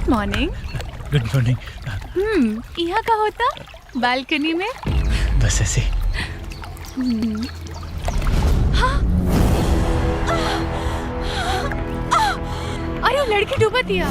Good morning. Good morning. यहाँ का होता बालकनी में बस ऐसे। अरे लड़की डूबा दिया।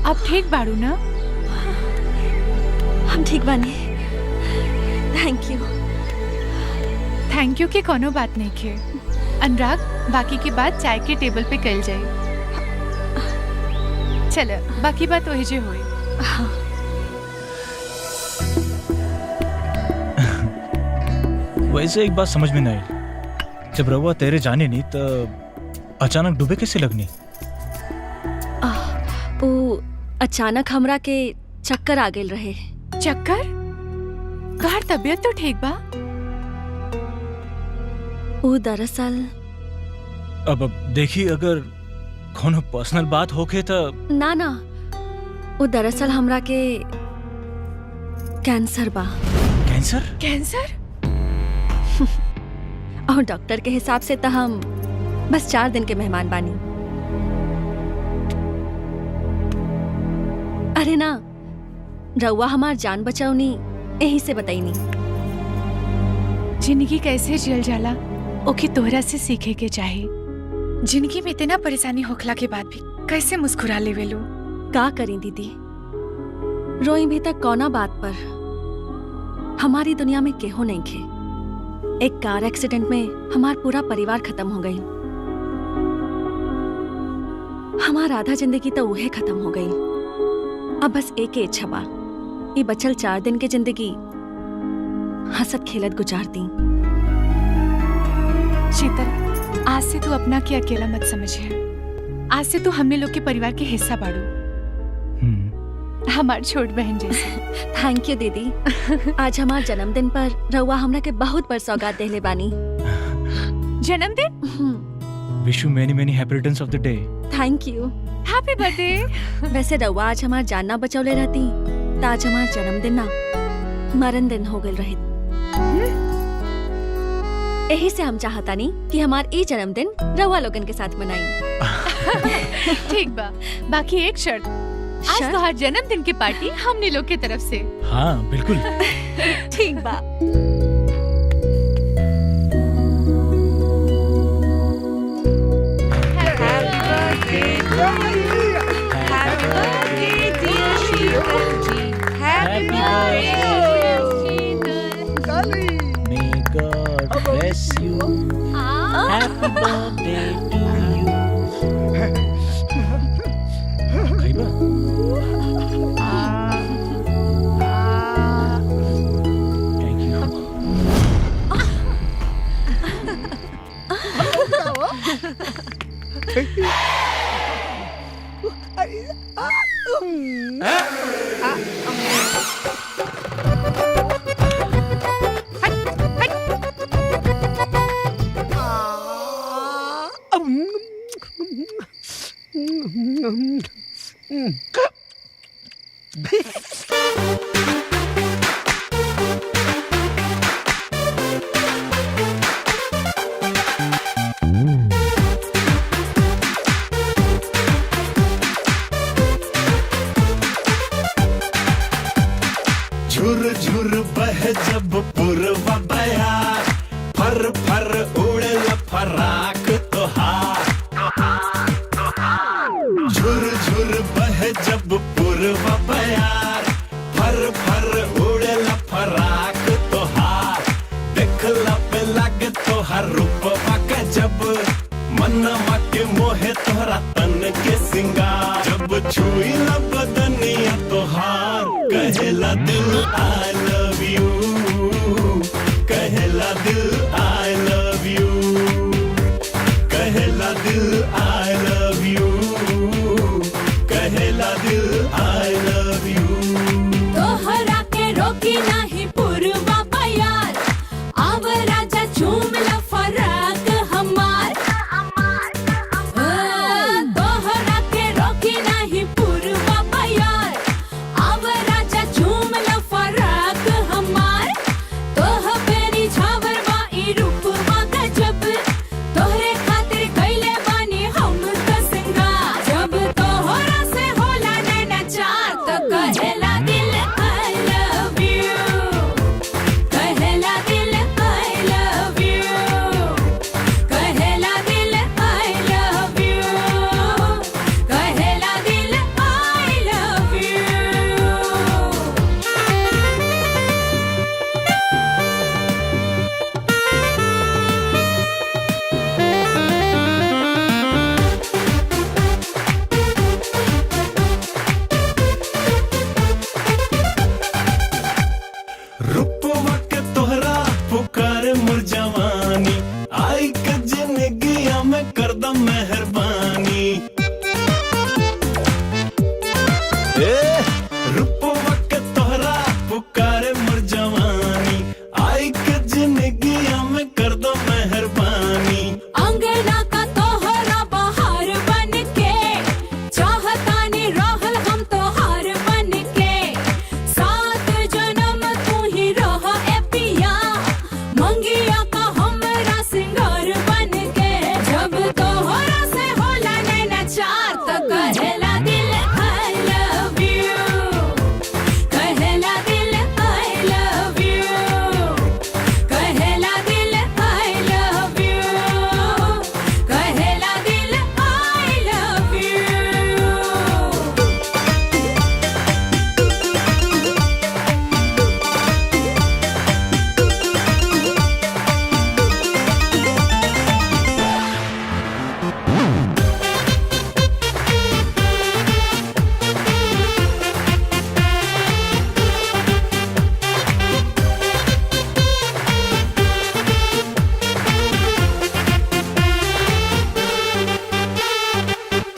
आप ठीक बाड़ू ना? हम ठीक बानी। थैंक यू के कोनो बात नहीं के। अनुराग, बाकी की बात चाय के टेबल पे कल जाए। चलो बाकी बात वही जे हुई। वैसे एक बात समझ में नहीं आई, जब रहुआ तेरे जाने नहीं तो अचानक डूबे कैसे लगनी? अचानक हमरा के चक्कर आ गेल रहे। चक्कर? तोहार तबीयत तो ठीक बा? वो दरअसल अब देखी, अगर कोनो पर्सनल बात होके तो ना वो दरअसल हमरा के कैंसर बा। कैंसर? कैंसर? और डॉक्टर के हिसाब से तो हम बस 4 दिन के मेहमान बानी। अरे ना, रउआ हमार जान बचाऊनी यही से बताईनी। जिंदगी कैसे जियल जाला ओके तोहरा से सीखे के चाहे। जिंदगी में इतना परेशानी होखला के बाद भी कैसे मुस्कुरा लेवे लो। का करी दीदी, रोई भी तक कौना बात पर। हमारी दुनिया में केहो नहीं खे। एक कार एक्सीडेंट में हमार पूरा परिवार खत्म हो गई। हमार आधा जिंदगी तो उहे खत्म हो गई। अब बस एक ही इच्छा बा, ये बचल 4 दिन की जिंदगी हंसत खेलत गुजार दी। शीतल, आज से तू अपना के अकेला मत समझिए। आज से तू हमने लोग के परिवार के हिस्सा बाड़ू, हमार छोट बहन जैसे। थैंक यू दीदी। आज हमार जन्मदिन पर रउआ हमरा के बहुत बड़ सौगात देले बानी। जन्मदिन? Wish you many many happy returns of the day. Thank you. Happy birthday. वैसे रउआ आज हमार जान ना बचौले रहती तो आज हमार जन्मदिन ना मरण दिन हो गए रहे। यही से हम चाहता नहीं कि हमार ई जन्मदिन रउआ लोगन के साथ मनाई। ठीक बा, बाकी एक शर्त, आज तो हर जन्मदिन की पार्टी हमने लोग की तरफ से। हाँ बिल्कुल। ठीक बा। May God bless you. Happy birthday to you. Kaiba? Thank you. झुर झुर बह जब पूर्वा बयार, फर फर उड़े फराक तोहार। झुर झुर बह जब पूर्वा बयार, फर फर उड़े फराक तोहार। देखला पे लगे तो रूपवा का जब मनवा के मोहे तोहरा तन के सिंगार जब छुई ला बदनिया तोहार कहेला दिल आई लव यू कहेला दिल आई लव यू कहेला दिल आई लव यू कहेला दिल आई लव यू तोहरा के रोकी नाही पूर्वा बयार आव राजा झूम ला फराक हमार तोहरा के रोकी नाही पूर्वा बयार आव राजा झूम ला फराक हमार तोह बेरी झावर बाई रूपवा गजब तोहरे खातिर कैले बानी हम त सिंगार जब तोहरा से होला नैना चार तो कहेला दिल I love you कहेला दिल I love you कहेला दिल I love you कहेला दिल I love रूपवा के तोहरा पुकार मोर जवानी आई के जिंदगिया में कर द मेहरबानी रूपवा के तोहरा पुकार मोर जवानी आई के जिंदगिया में कर द मेहरबानी अंगना का तोहरा बहार बन के चाहतानी रहल हम तोहार बन के सात जन्म तू ही रह ए पिया मंगिया का हमरा सिंगार बन के जब तोहरा से होला नैना चार तो कहेला दिल I love you कहेला दिल I love you कहेला दिल I love you कहेला दिल I love you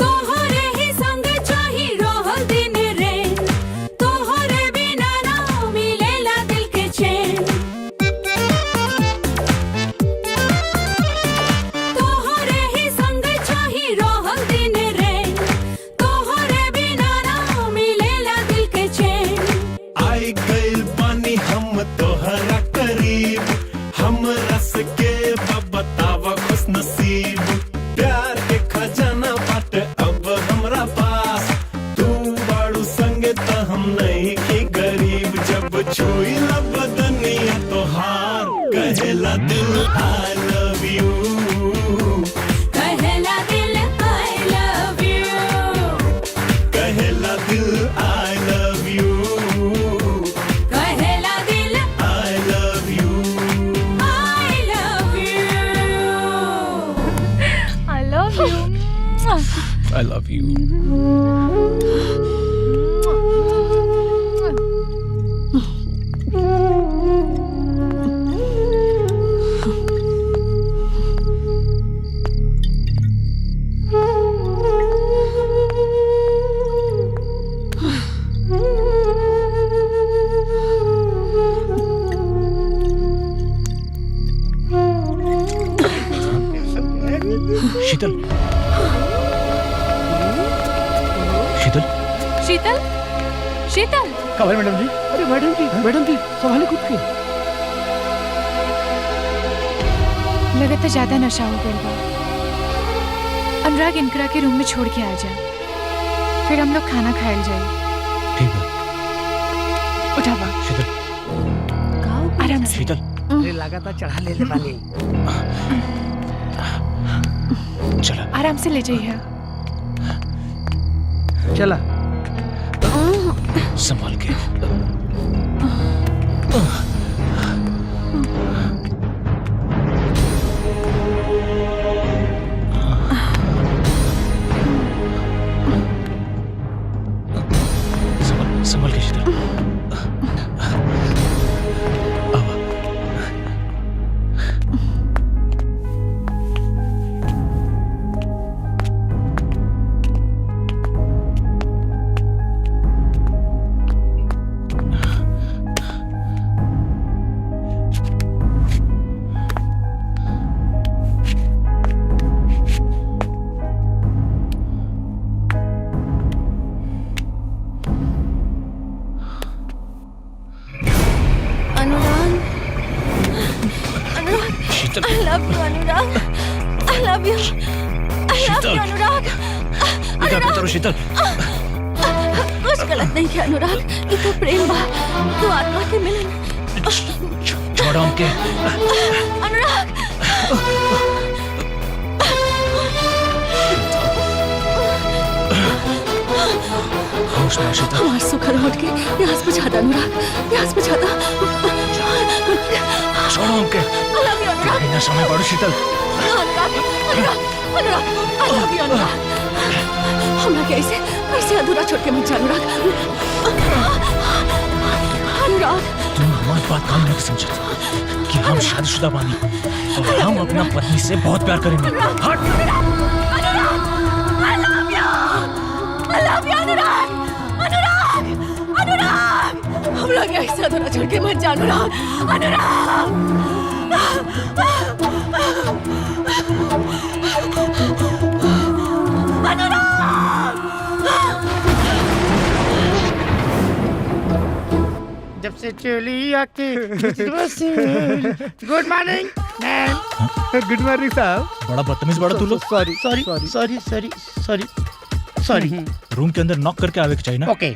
तोहरे ही संग चाही रहल दिन रे तोहरे बिना ना मिलेला दिल के चैन तोहरे ही संग चाही रहल दिन रे तोहरे बिना ना मिलेला दिल के चैन आई गइल पानी हम तोहरा करीब हम रस के बतावा खुश नसीब प्यार के खजाना बाटे अब हमरा पास तू बाड़ू संगे त हम नहीं की गरीब जब छुई ला बदनिया तोहार कहेला दिल आई लव यू कहेला दिल I love you कहेला दिल आई लव यू कहेला दिल I love you I love you I love you. I love you Sheetal Sheetal Sheetal Sheetal खबर मैडम जी। अरे मैडम जी संभाले खुद के। लगता तो ज्यादा नशा हो गया बा। अनुराग इनकरा के रूम में छोड़ के आ जा, फिर हम लोग खाना खाए जाए। ठीक है उठावा शीतल आराम से। शीतल अरे लगातार चढ़ा ले पानी। चला आराम से ले जाइए। चला संभाल के। चल I love you, Anurag. I love you. I love Sheetal. you, Anurag. ये क्या करता रहो शीतल? कुछ गलत नहीं किया अनुराग. ये तो प्रेम बा. तो आत्मा के मिलन. छोड़ो हमके. अनुराग. होश में आ, शीतल. हमार सुखर होठ के प्यास बुझाता अनुराग. प्यास बुझाता. छोड़ो हमके. I love you, Anurag. बिना समय पड़ो शीतल. Anurag. Anurag. Anurag. I love you, Anurag. हमरा के ऐसे अधूरा छोड़ के मत जा अनुराग. अनुराग. तुम हमारी बात काम नहीं समझते कि हम शादीशुदा बानी और हम अपना पत्नी से बहुत प्यार करेंगे. हट. I love you. I love you, Anurag. Anurag. Anurag. हमरा के ऐसे अधूरा छोड़ के मत जा अनुराग. अनुराग. जब से चली आके good morning ma'am. Good morning साहब. बड़ा बदतमीज बड़ा तू लोग. Sorry sorry sorry sorry sorry sorry. Room के अंदर नॉक करके आवे के चाहिए ना. ओके.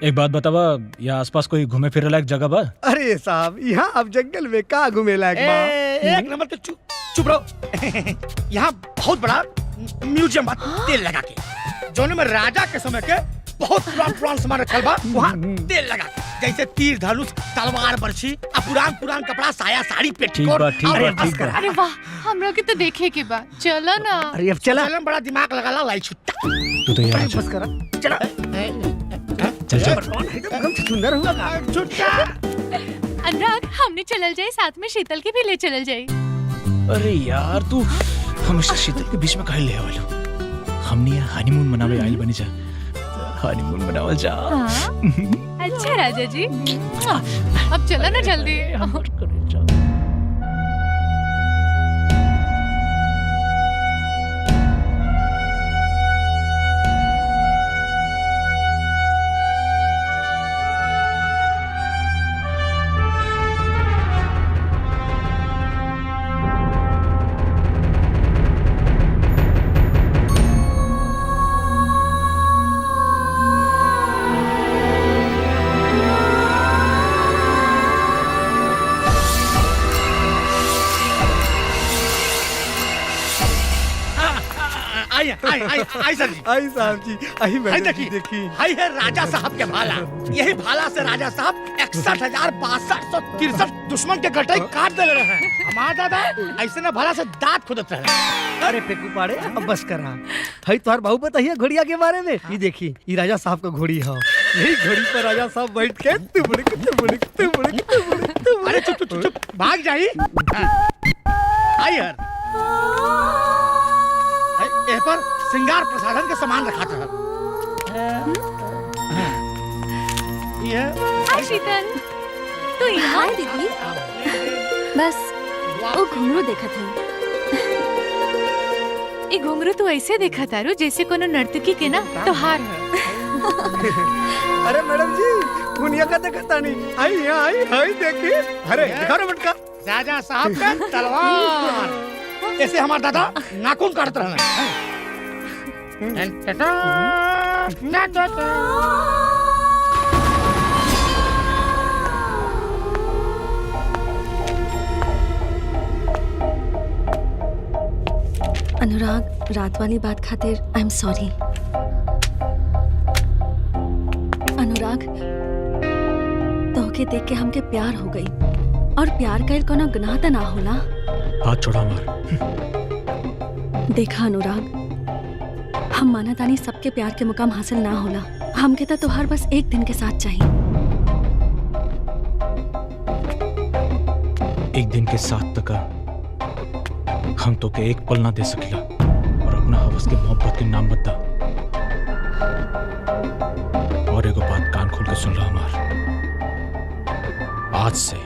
एक बात बतावा, यहाँ आसपास कोई घूमे फिरे लायक जगह बा? अरे साहब यहाँ आप जंगल में कहाँ घूमे लायक बा? एक नंबर पे चुप रहो. यहाँ बहुत बड़ा म्यूजियम बा तेल लगा के. जोन में राजा के समय के बहुत पुरान सामान रखल बा. वहाँ तेल लगा के जैसे तीर धनुष तलवार बर्छी पुरान कपड़ा साया साड़ी ठीक बा, ठीक बा, ठीक बा. अरे वाह, हमरा के तो देखे के बा. चलो ना. अरे अब चला. चलन बड़ा दिमाग लगा ला लाई छुट्टा. तू तो यहाँ बस करा. चला चल चल. एकदम सुंदर हुआ. छुट्टा. अनुराग, हमने चलल जाए, साथ में शीतल के भी ले चलल जाए. अरे यार तू हमेशा शीतल के बीच में काहे ले आवल? हमने यहाँ हनीमून मनावे आइल बनी जा. हनीमून मनावल जा. हाँ? अच्छा राजा जी. अब चलो ना जल्दी. हमर करे जा. आई सर जी. आई साहब जी. आई आई मैडम जी देखी देखी. आई है राजा साहब के भाला. यही भाला से राजा साहब 61,6263 दुश्मन के गटाई काट दे रहे हैं. हमार दादा ऐसे ना भाला से दांत खुदत रहे. अरे फेंकू पाड़े अब बस करा. हई तोहर बहू बताइए घोड़िया के बारे में. ये देखी ये राजा साहब का घोड़ी है. यही घोड़ी पर राजा साहब बैठ के तुबड़क तुबड़क तुबड़क तुबड़क. अरे चुप चुप चुप भाग जाई. आई यार ए पर श्रृंगार प्रसाधन के सामान रखा था. ये हाय शीतल, तू यहाँ. हाय दीदी. बस वो घुंघरू देखा था. ये घुंघरू तू ऐसे देखा तारू जैसे कोनो नर्तकी के ना त्योहार है. अरे मैडम जी दुनिया का देखता नहीं. आई यहाँ आई आई देखी. अरे घर मटका. राजा साहब का तलवार. ऐसे हमारे दादा नाखून काटते रहे. अनुराग, रात वाली बात खातिर आई एम सॉरी. अनुराग, तोहके देख के हमके प्यार हो गई. और प्यार कईल कोनो गुनाह त ना होला. हाथ छोड़ा मार. देखा अनुराग, हम माना तानी सबके प्यार के मुकाम हासिल ना होला. हमके तो तोहार बस एक दिन के साथ चाहिए. एक दिन के साथ तक हम तो के एक पल ना दे सकिला और अपना हवस के मोहब्बत के नाम बता. और एगो बात कान खोल के सुन लो हमार. आज से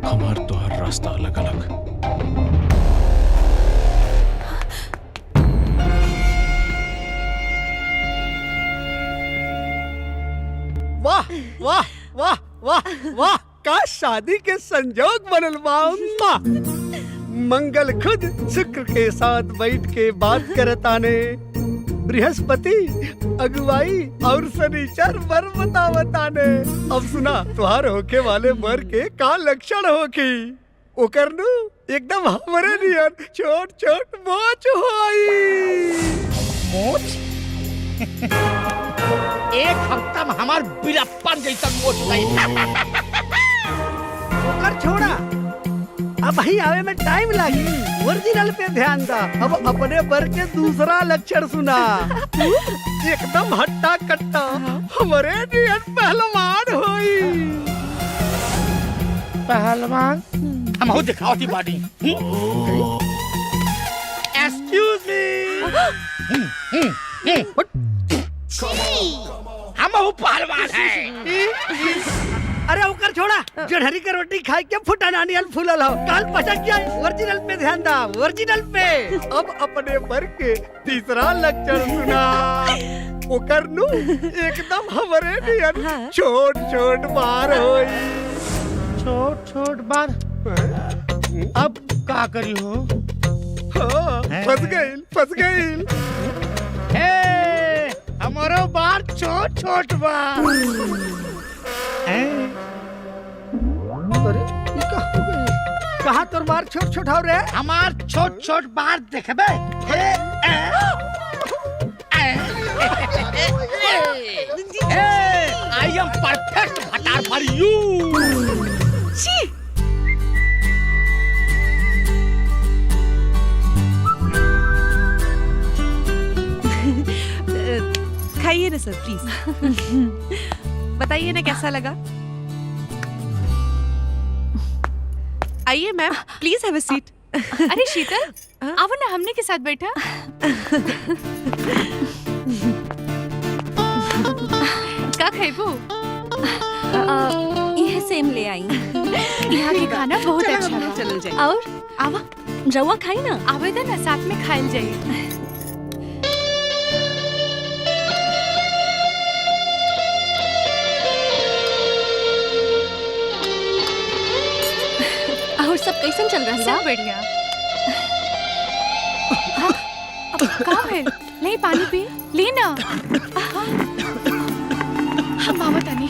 हमार तोहर रास्ता अलग अलग. वाह वाह वाह वाह वाह का शादी के संजोग बनल बा. मंगल खुद शुक्र के साथ बैठ के बात करताने। बृहस्पति अगुवाई और शनिचर वर बतावताने। अब सुना तुहार होके वाले वर के का लक्षण होकी। ओकर नु एकदम हमरे नियन छोट छोट मोच होई। मोच? एक हफ्ता में हमार बिरप्पन जैसा मोच गई। ओकर छोड़ा, अब ही आवे में टाइम लगी। ओरिजिनल पे ध्यान दा। अब अपने वर के दूसरा लक्षण सुना। एकदम हट्टा कट्टा हमरे नियन पहलवान होई। पहलवान? हम हो दिखाओ थी बॉडी। Excuse me. हम हो पहलवान है। अरे ओकर छोड़ा, जड़हरी के रोटी खाई के फुटा नानियल फूलल हो। काल पचक जाए। ओरिजिनल पे ध्यान दा, ओरिजिनल पे। अब अपने वर के तीसरा लक्षण सुना। ओकर नु एकदम हमरे नियन छोट छोट बार होई। छोट छोट बार? अब का करी हो? फंस गईल। हमारो बार छोट छोट बार। अरे ये का हो गई? कहाँ तोर बार छोट छोट हो रे? हमार छोट छोट बार देखबे? आई एम परफेक्ट भटार फॉर यू। खाइए ना सर प्लीज। बताइए ना कैसा लगा। आइए ma'am, please have a seat. अरे शीतल, आओ ना हमने के साथ बैठा। का खाइबू? यह सेम ले आई। यहाँ के खाना बहुत अच्छा बा। चलो जाइए। और आवा रवा खाई ना। आवेदन ना साथ में खाइल जाइए। और सब कैसन चल रहा है? सब बढ़िया। का है? नहीं पानी पी ले ना। हम मामा तानी।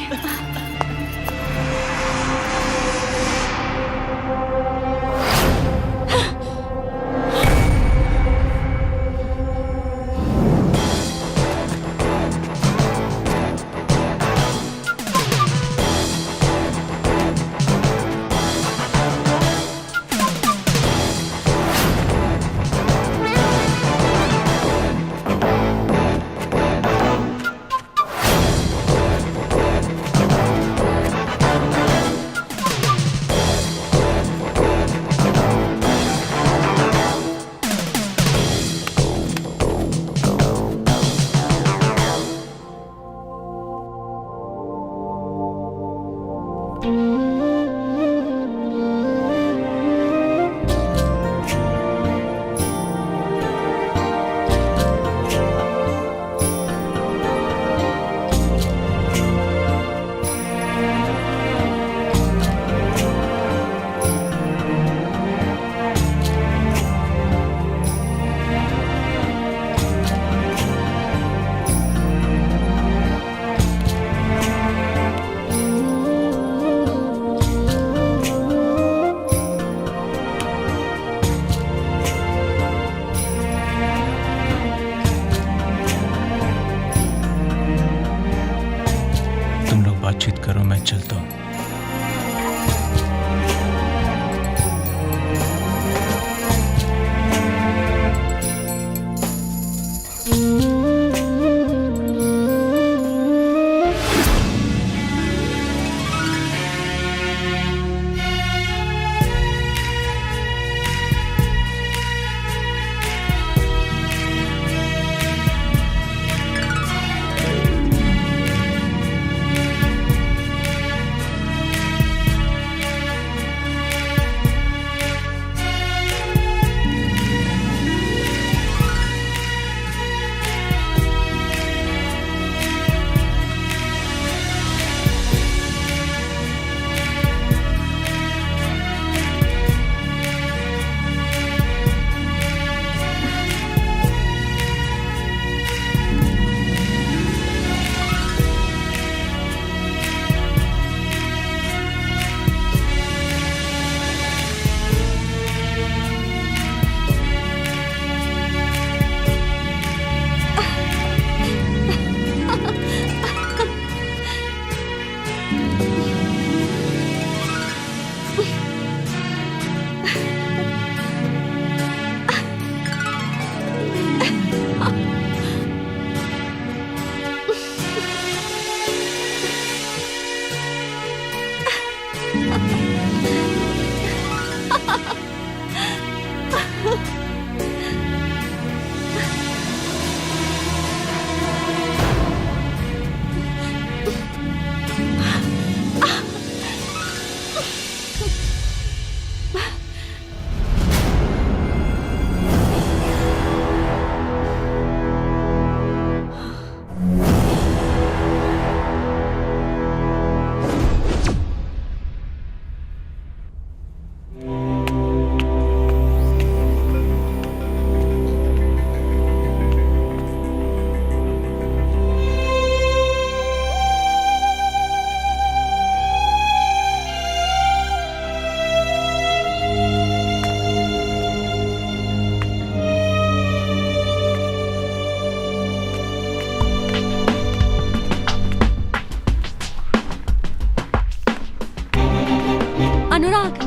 अनुराग,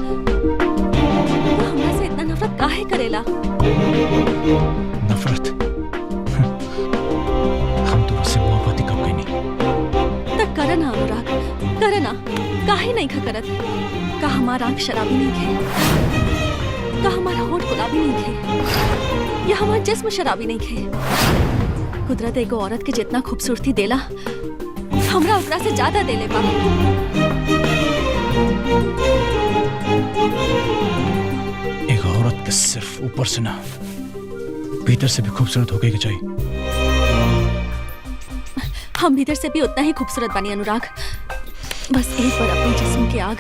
वो हमरा से इतना नफरत काहे करेला? नफरत? हम तो उससे मोहब्बत ही कब गई नहीं। तक कर ना अनुराग, कर ना। काहे नहीं खा करत? का हमारा आँख शराबी नहीं खे? का हमारा होठ गुलाबी नहीं खे? या हमारा जिस्म शराबी नहीं खे? कुदरत एगो औरत के जितना खूबसूरती देला, हमरा ओकरा से ज्यादा देले बा। एक औरत के सिर्फ ऊपर से ना, भीतर से भी खूबसूरत होके के चाहिए। हम भीतर से भी उतना ही खूबसूरत बनी अनुराग। बस एक बार अपने जिस्म की आग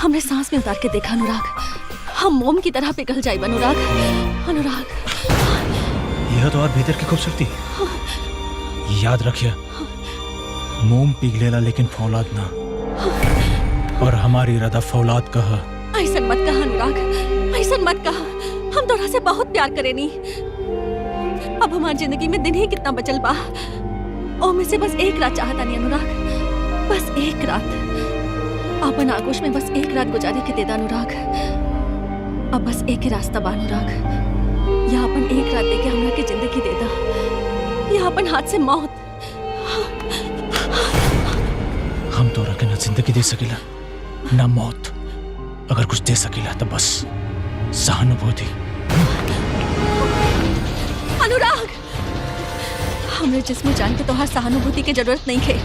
हमने सांस में उतार के देखा अनुराग, हम मोम की तरह पिघल जाए अनुराग। अनुराग, यह तो और भीतर की खूबसूरती है। याद रखिए, मोम पिघलेला लेकिन फौलाद ना, और हमारी इरादा फौलाद कहा। ऐसा मत कहा अनुराग, ऐसा मत कहा। हम तोरा से बहुत प्यार करेनी। अब हमारी जिंदगी में दिन ही कितना बचल बा, और में से बस एक रात चाहता नहीं अनुराग, बस एक रात। अपन आगोश में बस एक रात गुजारे के देदा अनुराग। अब बस एक ही रास्ता बा अनुराग, या अपन एक रात देके हमरा के जिंदगी देदा, या अपन हाथ से मौत। हम तोरा के ना जिंदगी दे सकेला ना मौत। अगर कुछ दे सकेला तो बस सहानुभूति। अनुराग, हमरे जिस्म जान के तोहार सहानुभूति की जरूरत नहीं है।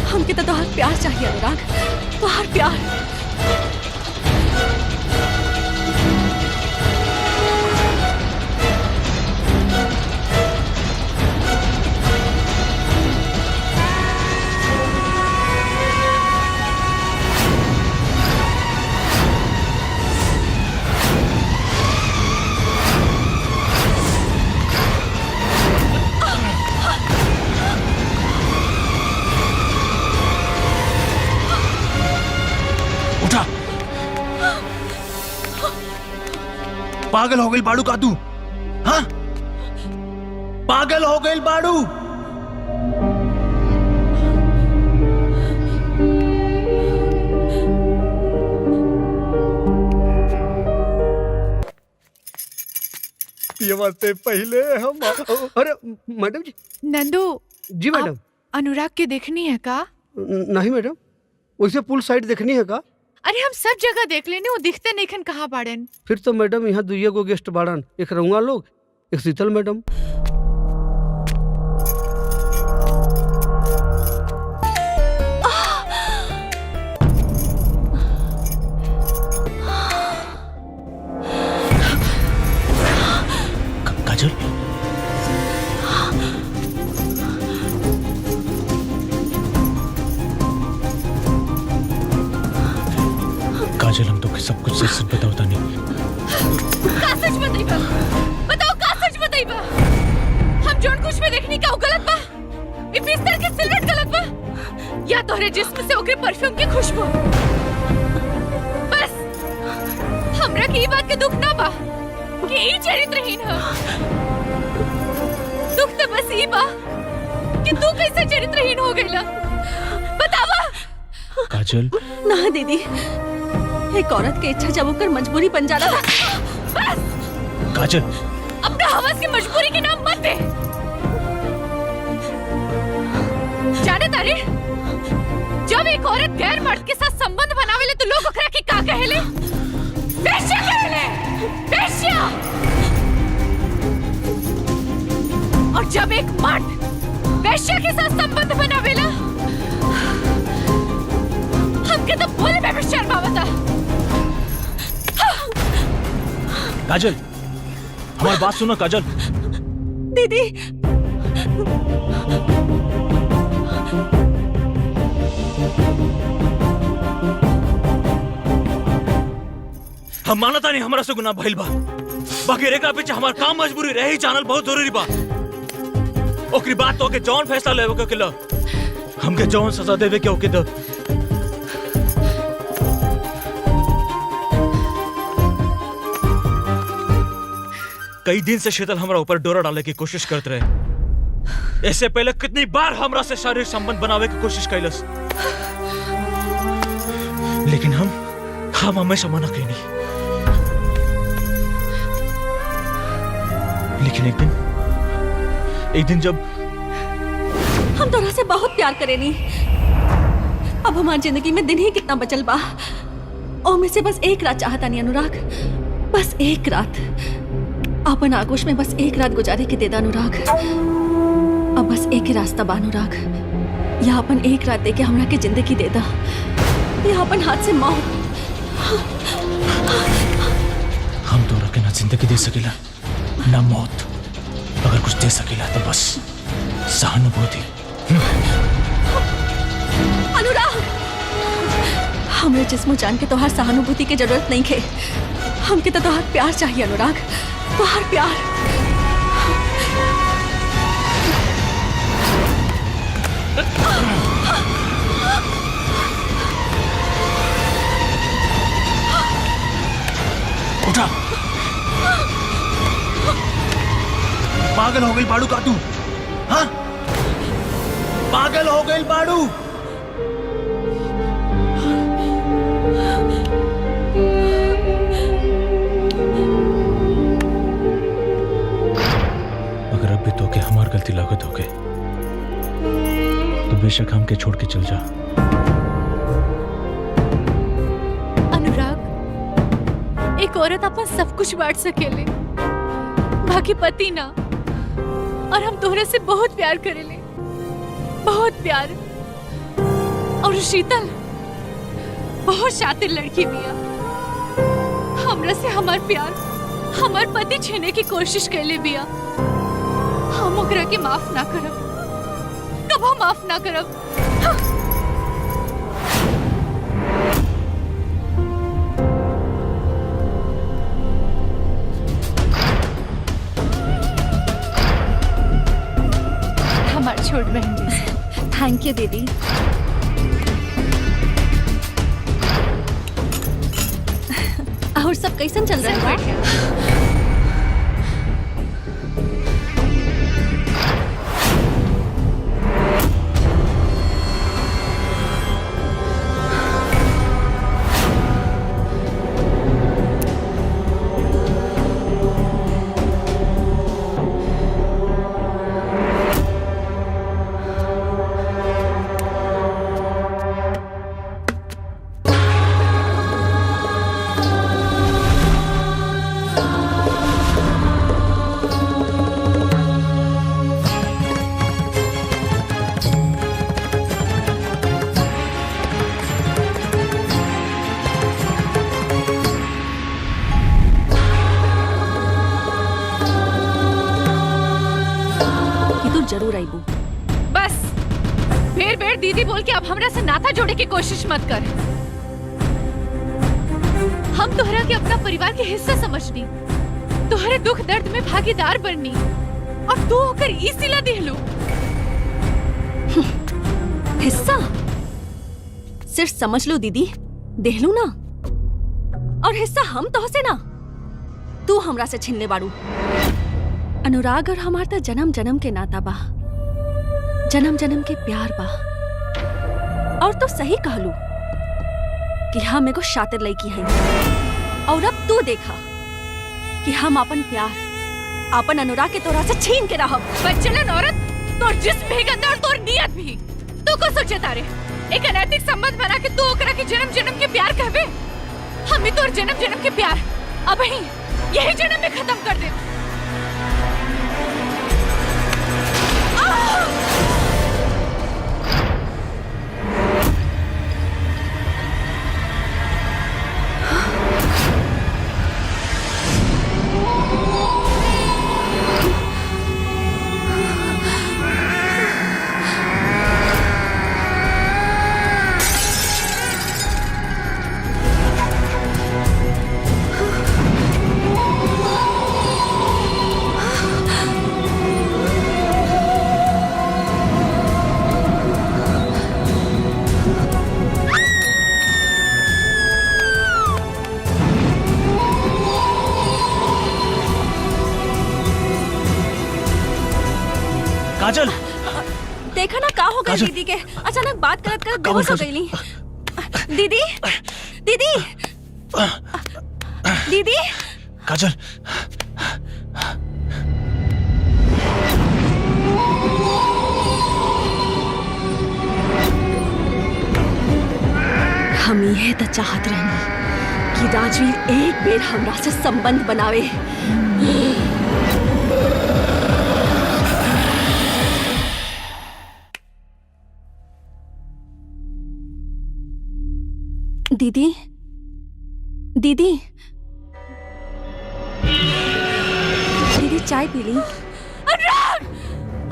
हमके तो तोहार प्यार चाहिए अनुराग, तोहार प्यार। पागल हो गई बाड़ू का तू? हाँ, पागल हो गई बाड़ू। पियवा से पहले हम अरे मैडम जी। नंदू जी मैडम। अनुराग के देखनी है का? नहीं मैडम, वैसे पुल साइड देखनी है का? अरे हम सब जगह देख लेने, वो दिखते नहीं खन कहाँ बाड़न। फिर तो मैडम यहाँ दुइया गो गेस्ट बाड़न, एक रउआ लोग, एक शीतल मैडम। काजल, काजल, हम तो सब कुछ सच सच बताओ नहीं। का सच बताइबा? बताओ का सच बताइबा? हम जोन कुछ में देखनी का गलत बा? ई बिस्तर के सिलवट गलत बा? या तोहरे जिस्म से ओकरे परफ्यूम की खुशबू? बस हमरा की ई बात के दुख ना बा कि ई चरित्रहीन है। दुख तो बस ई बा कि तू कैसे चरित्रहीन हो गईला। बतावा। काजल, ना दीदी, एक औरत की इच्छा जब होकर मजबूरी बन जाना था। बस काजल, अपना हवस की मजबूरी के नाम मत दे। जाने तारे, जब एक औरत गैर मर्द के साथ संबंध बनावेले तो लोग ओकरा के का कहेले? वेश्या कहेले, वेश्या। काजल, हमारी बात सुनो काजल। दीदी हम मानता नहीं हमारा से गुनाह भइल बा, बाकी रेखा पीछे हमार काम मजबूरी रही जानल बहुत जरूरी बा। ओकरी बात तो के जौन फैसला लेवे के किला, हमके जौन सजा देवे के ओके दो। कई दिन से शीतल हमरा ऊपर डोरा डाले की कोशिश करते रहे। इससे पहले कितनी बार हमरा से शारीरिक संबंध बनावे की कोशिश कैलस, लेकिन हम हमेशा मना कईनी। लेकिन एक दिन जब हम तोरा से बहुत प्यार करेनी, अब हमारी जिंदगी में दिन ही कितना बचल बा। और में से बस एक रात चाहता नहीं अनुराग, बस एक रात अपन आगोश में बस एक रात गुजारे के देदा अनुराग। अब बस एक ही रास्ता बा अनुराग, या अपन एक रात देके हमरा के जिंदगी देदा, या अपन हाथ से मौत। हम तो रखे ना जिंदगी दे सकेला ना मौत, अगर कुछ दे सकेला तो बस सहानुभूति। अनुराग, हमरे जिस्म जान के तोहार सहानुभूति की जरूरत नहीं है, हमके तो तोहार प्यार चाहिए अनुराग, तोहार प्यार। उठा, पागल हो गई बाड़ू का तू? हाँ, पागल हो गई बाड़ू? अगर अब भी तो के हमार गलती लागत हो गए तो बेशक हमके छोड़ के चल जा। अनुराग, एक औरत अपन सब कुछ बांट सकेले, बाकी पति ना। और हम तोहरे से बहुत प्यार करेले, बहुत प्यार। और शीतल बहुत शातिर लड़की बिया, हमरा से हमार प्यार, हमार पति छीने की कोशिश कैले बिया। हम ओकरा के माफ ना करब, कबो माफ ना करब। हमार छोट बहन जी। थैंक यू दीदी। और सब कैसन चल रहा है? जरूर आईबू। बस बेर बेर दीदी बोल के अब हमरा से नाता जोड़े की कोशिश मत कर। हम तोहरा के अपना परिवार के हिस्सा समझनी, तोहरे दुख दर्द में भागीदार बननी, और तू होकर ई सिला दिहलू। हिस्सा सिर्फ समझ लो दीदी, देहलू ना। और हिस्सा हम तो से ना, तू हमरा से छीनले बाड़ू। अनुराग और हमार तो जन्म जन्म के नाता बा, जन्म जन्म के प्यार बा। और तो सही कहलू कि हम एगो शातिर लड़की है। और अब तू देखा कि हम अपन प्यार, अपन अनुराग के तोरा से छीन के रहब। बच्चलन औरत, तोर जिस्म भी गंदा और तोर नियत भी। तू को सोचे तारे एक अनैतिक संबंध बना के तू ओकरा के जन्म जन्म के प्यार कहबे? हम तोर जन्म जन्म के प्यार अब ही यही जन्म में खत्म कर दे। काजल देखा ना का हो गई काजल। दीदी के अचानक बात करत करत बेहोश हो गईली। दीदी दीदी दीदी काजल हम ये तो चाहत रहनी कि राजवीर एक बेर हमरा से संबंध बनावे। दीदी दीदी दीदी चाय पी ली। अनुराग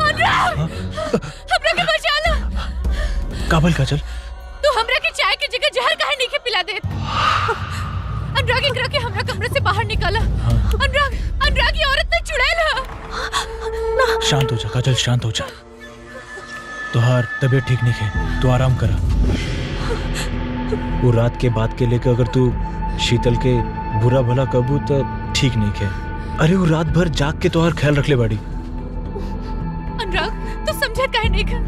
अनुराग हमरा के बचा लो। काबल काजल तू हमरा के चाय की जगह जहर काहे नहीं के पिला देत? अनुराग एकरा के हमरा कमरे से बाहर निकाला। अनुराग अनुराग ये औरत ने चुड़ैल है। शांत हो जा काजल शांत हो जा। तुहार तबीयत ठीक नहीं है तू आराम करा। वो रात के बाद के लेकर अगर तू शीतल के बुरा भला कबू तो ठीक नहीं है। अरे वो रात भर जाग के तुहार ख्याल रख ले बाड़ी। अनुराग तू समझा काहे नहीं कर?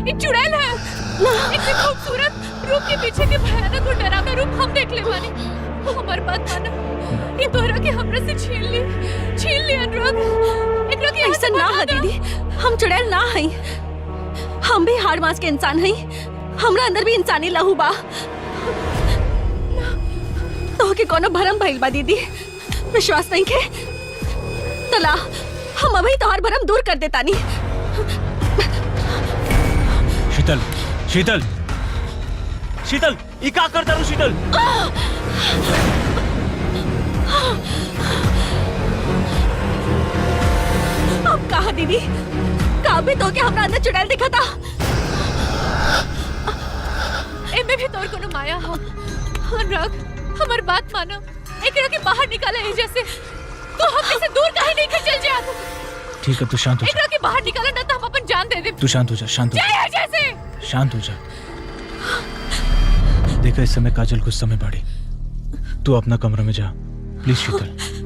ये चुड़ैल है। इतने खूबसूरत रूप के पीछे के भयानक और डरावना रूप हम देख ले बानी। हमारी बात माना। ये तोहरा के हमरा से छीन ली अनुराग। एकरा के ऐसा ना है दीदी, हम चुड़ैल ना हई। हम भी हाड़ मांस के इंसान हई। हमरा अंदर भी इंसानी लहू बा। तो के कोनो भरम भइल बा दीदी। विश्वास नहीं के तला हम अभी तोहार भरम दूर कर देतानी। शीतल शीतल शीतल ये का करता रू शीतल? अब कहा दीदी का भी तो के हमरा अंदर चुड़ैल दिखा था। एमे भी तोर कोनो माया हो। अनुराग हमार बात मानो। एकरा के बाहर निकाले है जैसे तो हम इसे दूर काहे नहीं कर चल जा। ठीक है तू शांत हो जा। एकरा के बाहर निकाला ना तो हम अपन जान दे दे। तू शांत हो जा शांत हो जा जय जैसे शांत हो जा। देखा इस समय काजल कुछ समय बाड़ी। तू अपना कमरा में जा प्लीज शीतल।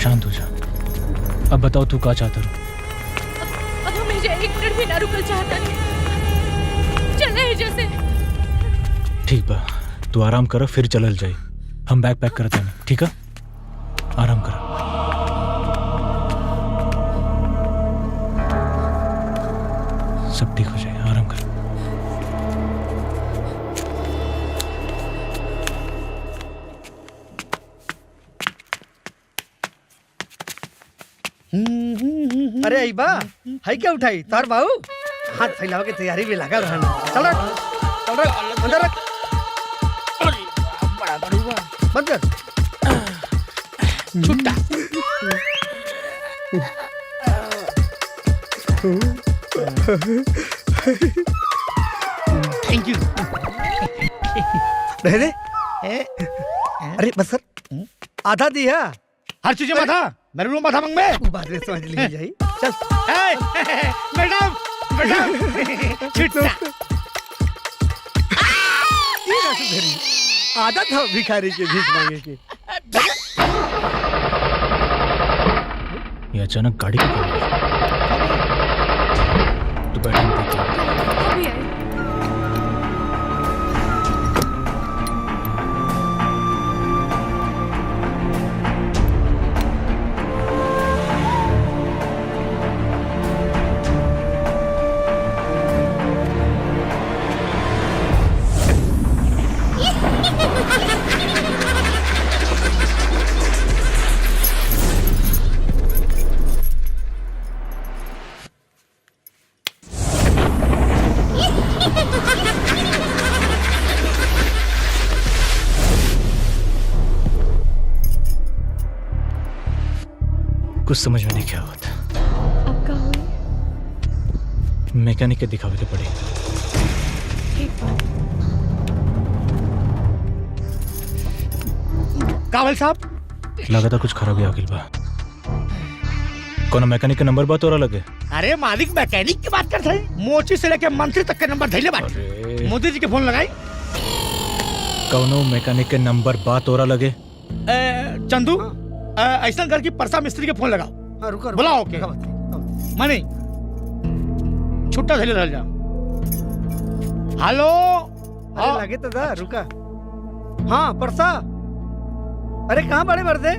शांत हो जा। अब बताओ तू क्या चाहता है? अब हमें जा एक मिनट भी ना रुकल चाहता नहीं। चले है जैसे। ठीक बा तू आराम कर फिर चलल जाई। हम बैग पैक करते हैं ठीक है? आराम कर। सब ठीक हो जाए आराम कर। अरे अईबा है क्या उठाई तार बाबू हाथ फैलाव के तैयारी में लगा रहना। चल रख अंदर रख। बड़ा बड़ुआ बंद कर। छुट्टा थैंक यू। रह दे। अरे बस सर आधा दिया। हर चीज में था मेरे रूम माथा मंग में। बाद में समझ ली जाई। चल मैडम मैडम छुट्टा। ये ना सुधरी आदत है भिखारी के भीख मांगे की। ये अचानक गाड़ी क्यों खड़ी है? तू बैठ हम देखते हैं। अभी आए। कुछ समझ में नहीं क्या हुआ था। अब का हुई? मैकेनिक के दिखावे के पड़े। ठीक बात। कावल साहब लगा कुछ खराबी आ गइल बा। कोनो मैकेनिक के नंबर बा तोरा लगे? अरे मालिक मैकेनिक की बात करते हैं, मोची से लेके मंत्री तक के नंबर धैले बात। अरे। मोदी जी के फोन लगाई। कोनो मैकेनिक के नंबर बा तोरा लगे? चंदू ऐसा कर की परसा मिस्त्री के फोन लगाओ। हाँ, रुका बुलाओ के मनी छुट्टा धैले रह जा। हेलो अरे लगे तो दा रुका। हाँ परसा, अरे कहाँ बड़े मर्दे?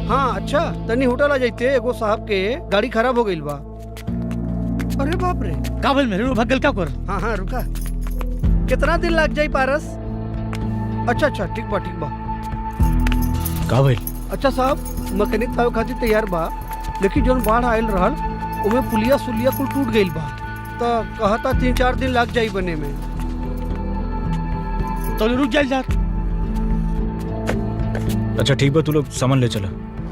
हाँ अच्छा, तनी होटल आ जाते, एगो साहब के गाड़ी खराब हो गई बा। अरे बाप रे, काबल मेरे भगल का कर। हाँ हाँ रुका। कितना दिन लग जाई पारस? अच्छा अच्छा ठीक बा ठीक बा। का भइल? अच्छा साहब, मैकेनिक आवे खातिर तैयार बा, लेकिन जोन बाढ़ आयल रहल उमे पुलिया सुलिया कुल टूट गइल बा, तो कहता 3-4 दिन लग जाई बने में। तो रुक जा। अच्छा ठीक बा, तू लोग सामान ले चला।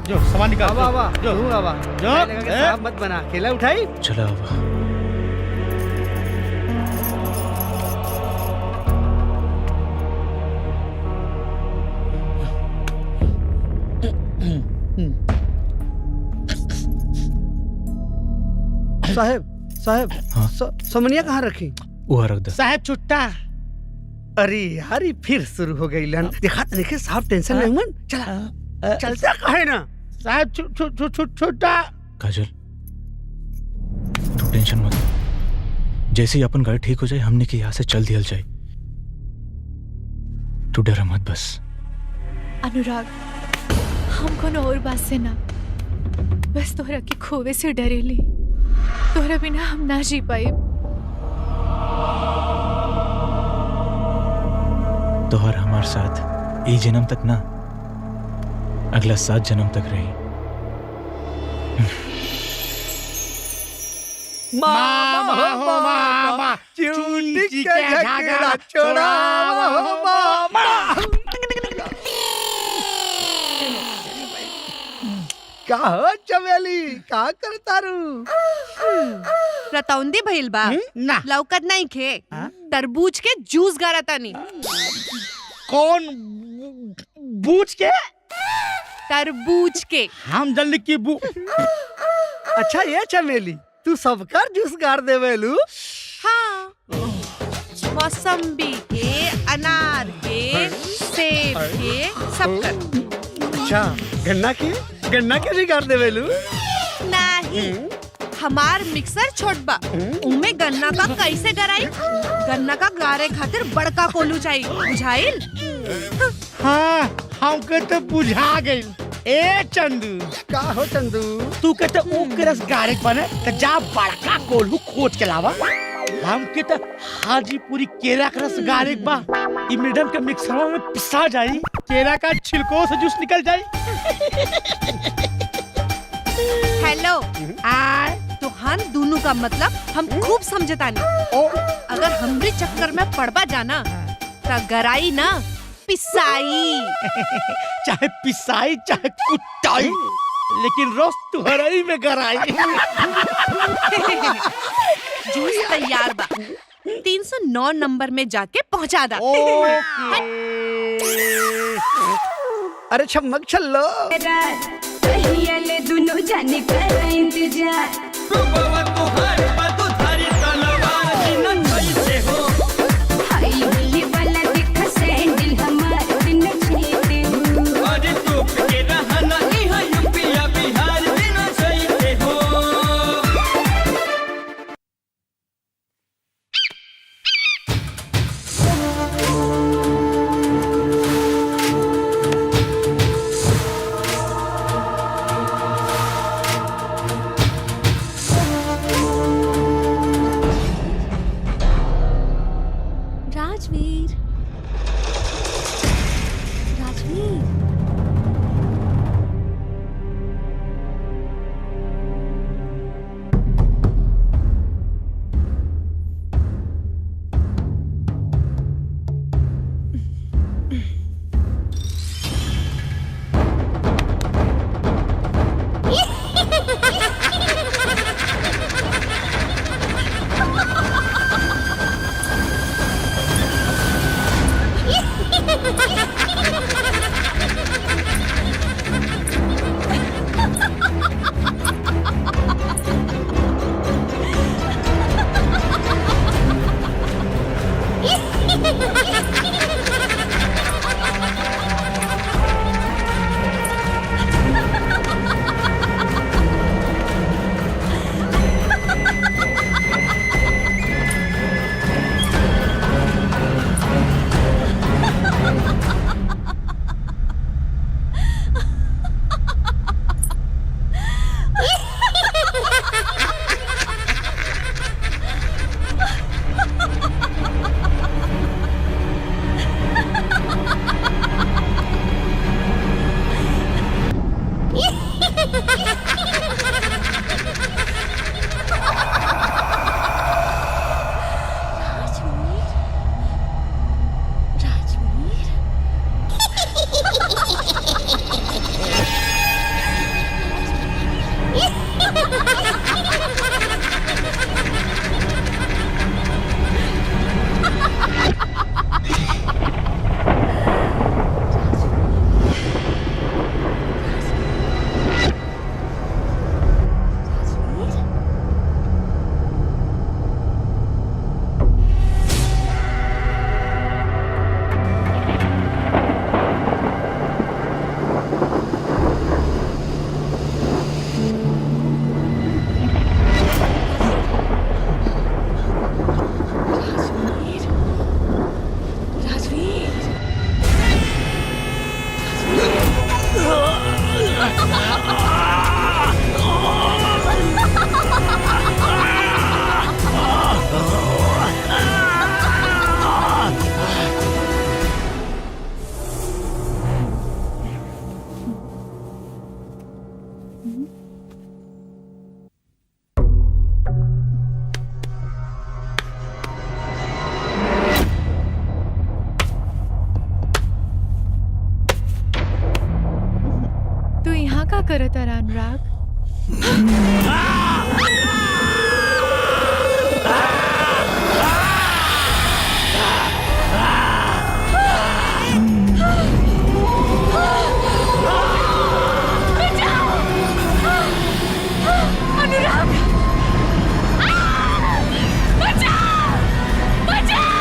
जो सामान निकाल। आवा आवा जो जरूर आवा। जो लगा के साहब मत बना, अकेला उठाई। चला आवा। साहब साहब हाँ? समनिया कहाँ रखी? वो रख दे। साहब छुट्टा। अरे यार ये फिर शुरू हो गई लन। देखा तो देखे साहब टेंशन नहीं मन। चला चलता कहे ना साहब छुट्टा। काजल तू टेंशन मत ले। जैसे ही अपन गाड़ी ठीक हो जाए हमने के यहाँ से चल दिया जाए। तू डरा मत बस। अनुराग, हम कोनो और बात से ना, बस तोहरा के खोवे से डरेली। तोहरा बिना हम ना जी पाए। तोहर हमार साथ ई जन्म तक ना, अगला 7 जन्म तक रही। मामा हो मामा, चूटी के झगड़ा छोड़ावा हो मामा। का हो चमेली, का करता रू? रतौंदी भइल बा। ना लौकत नहीं खे, तरबूज के जूस गारतानी। कौन बूझ के? तरबूज के। हम जल्दी की अच्छा ये चमेली, तू सबका जूस गार देवेलू? हाँ, मौसम्बी के, अनार के, सेब के, सब कर। अच्छा गन्ना के भी गार देवेलू? नहीं, हमार मिक्सर छोट बा, उमे गन्ना का कैसे गराई? गन्ना का गारे खातिर बड़का कोलू चाहिए, बुझाइल? हाँ हमके तो बुझा गई। ए चंदू, का हो चंदू? तू के तो ओकरस गारे बने तो जा बड़का कोल्हू खोज के लावा। हमके तो हाजीपुरी केला का रस गारे बा। ई मैडम के मिक्सर में पिसा जाई, केला का छिलको से जूस निकल जाई। हेलो, तो हम दोनों का मतलब हम खूब समझतानी। अगर हमरे चक्कर में पड़बा जाना तो गराई ना पिसाई। चाहे पिसाई चाहे कुटाई, लेकिन रोज तुहराई में गराई। जूस तैयार बा, 309 नंबर में जाके पहुंचा दा। अरे छमक छल्लो। ले दोनों जाने कर इंतजार। हाई हिली वाला देखा सैंडल हमार दिन छीते हो। राजवीर, राजवीर, करत तारा अनुराग? अनुराग! बचाओ! बचाओ!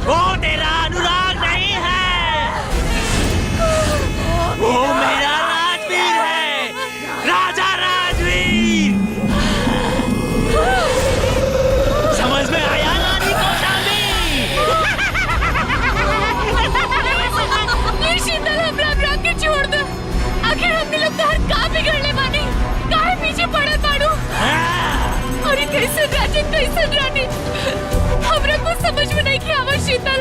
वो तेरा अनुराग नहीं है, वो मेरा राजवीर है, राजा राजवीर। समझ में आया रानी कौशाम्बी? ये शीतल हमरा अनुराग के छोड़ दो। आखिर हमने लोग तोहर का बिगड़ले बानी? काहे पीछे पड़ल बाड़ू? और ये कैसन राजन कैसन रानी? हमरा कुछ समझ में नहीं आवत शीतल।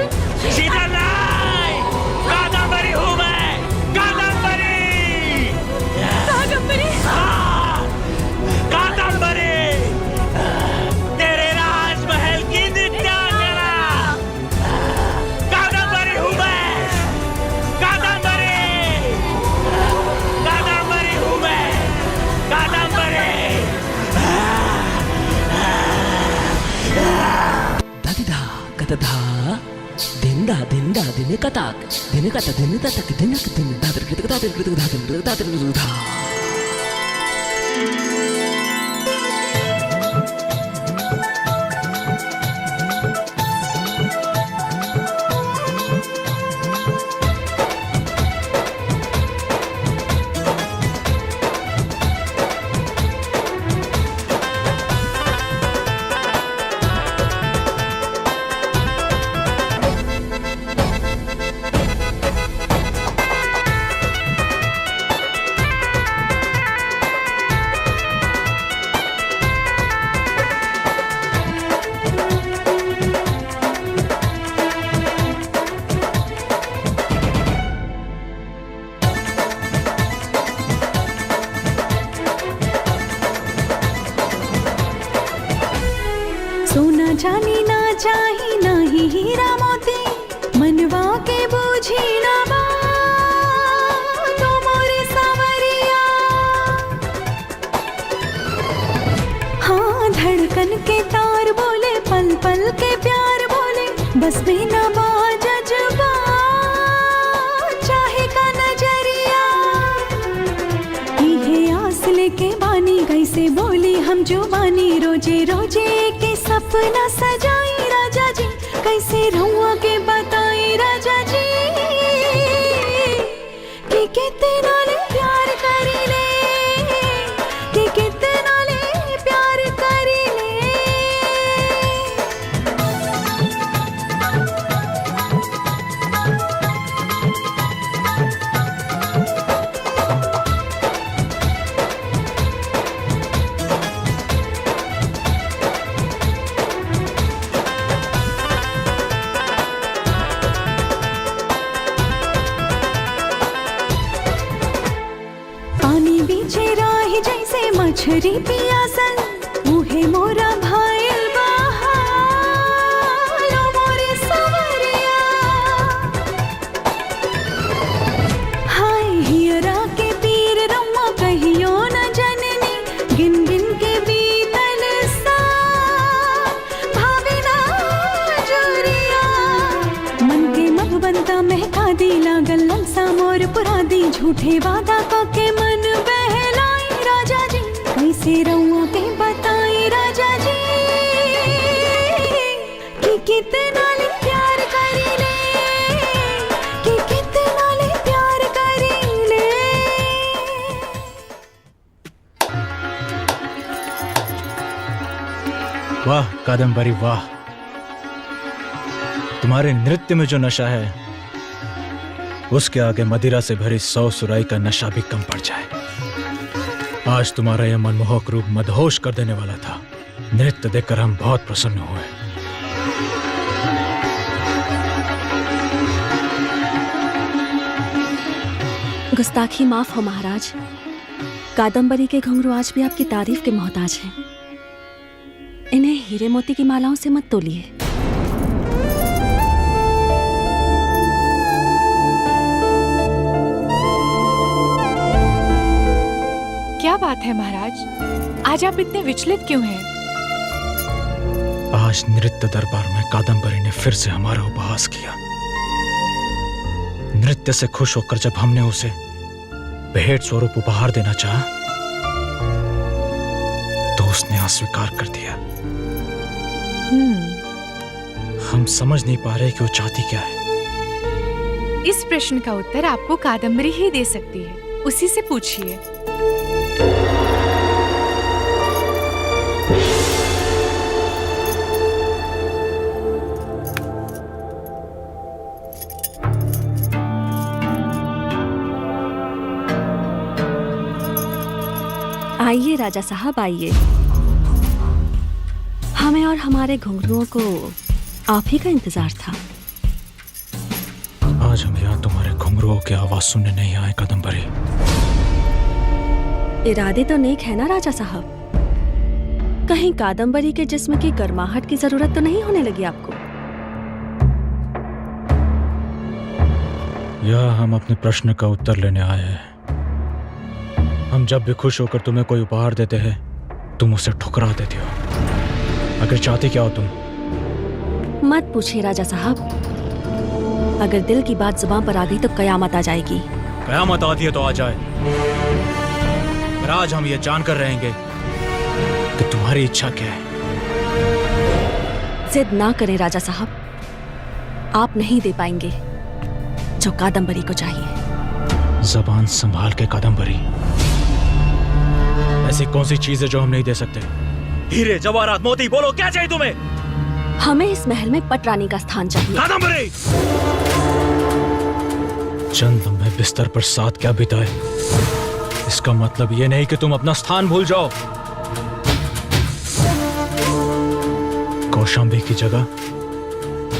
शीतल नहीं, कादम्बरी हूँ मैं, कादम्बरी। कादम्बरी? हाँ, कादम्बरी, तेरे राजमहल की नृत्यांगना। कादम्बरी हूँ मैं, कादम्बरी, कादम्बरी हूँ मैं, कादम्बरी। दादिदा कतधा दिंदा दिंदा दिने कताक दिने कता दिने तक दिने दिन दादर कृत दादर कृत दादर दादर रुधा सोना जानी ना चाही ना ही हीरा मोती मनवा के बूझी ना बात, ओ मोरे सावरिया। हाँ धड़कन के तार बोले पल पल के प्यार बोले बस में ना बाजबा चाहे का नजरिया। इहे आस लेके बानी कैसे बोली हम जो बानी रोजे रोजे के सपना सजाई राजा जी कैसे रहुआ के बताई राजा जी कि कितना ले प्यार करी ले, कि कितना ले प्यार करी ले। पानी बीचे राही जैसे मछरी पियासल मुहे मोरा भाईल बहाल, ओ मोरे सवरिया। हाय हियरा के पीर रम्मा कहियो न जननी गिन गिन के बीतल सा भावे ना जोरिया। मन के मधुबनता महका दी लागल ललसा मोर पुरा दी झूठे वादा के मन बहलाई राजा जी कैसे रहुआ के बताई राजा जी कि कितना ले प्यार करी ले, कि कितना ले प्यार करी ले। वाह कादम्बरी वाह, तुम्हारे नृत्य में जो नशा है उसके आगे मदिरा से भरी 100 सुराई का नशा भी कम पड़ जाए। आज तुम्हारा यह मनमोहक रूप मदहोश कर देने वाला था। नृत्य देखकर हम बहुत प्रसन्न हुए। गुस्ताखी माफ हो महाराज, कादम्बरी के घुंघरू आज भी आपकी तारीफ के मोहताज हैं। इन्हें हीरे मोती की मालाओं से मत तोलिए। क्या बात है महाराज, आज आप इतने विचलित क्यों हैं? आज नृत्य दरबार में कादम्बरी ने फिर से हमारा उपहास किया। नृत्य से खुश होकर जब हमने उसे भेंट स्वरूप उपहार देना चाहा तो उसने अस्वीकार कर दिया। हम समझ नहीं पा रहे कि वो चाहती क्या है। इस प्रश्न का उत्तर आपको कादम्बरी ही दे सकती है, उसी से पूछिए। आइए राजा साहब आइए। हमें और हमारे घुंघरुओं को आप ही का इंतजार था। आज हम यहाँ तुम्हारे घुंघरुओं की आवाज सुनने नहीं आए कादम्बरी। इरादे तो नेक है ना राजा साहब? कहीं कादम्बरी के जिस्म की गर्माहट की जरूरत तो नहीं होने लगी आपको? यह हम अपने प्रश्न का उत्तर लेने आए हैं। हम जब भी खुश होकर तुम्हें कोई उपहार देते हैं तुम उसे ठुकरा देती हो। अगर चाहती क्या हो तुम? मत पूछिए राजा साहब, अगर दिल की बात जुबान पर आ गई तो कयामत आ जाएगी। कयामत आती है तो आ जाए, पर आज हम ये जानकर रहेंगे कि तुम्हारी इच्छा क्या है। जिद ना करें राजा साहब, आप नहीं दे पाएंगे जो कादम्बरी को चाहिए। जबान संभाल के कादम्बरी, ऐसी कौन सी चीज है जो हम नहीं दे सकते? हीरे जवाहरात मोती, बोलो क्या चाहिए तुम्हें? हमें इस महल में पटरानी का स्थान चाहिए। कादम्बरी, चंद लम्हे बिस्तर पर साथ क्या बिताए, इसका मतलब ये नहीं कि तुम अपना स्थान भूल जाओ। कौशाम्बी की जगह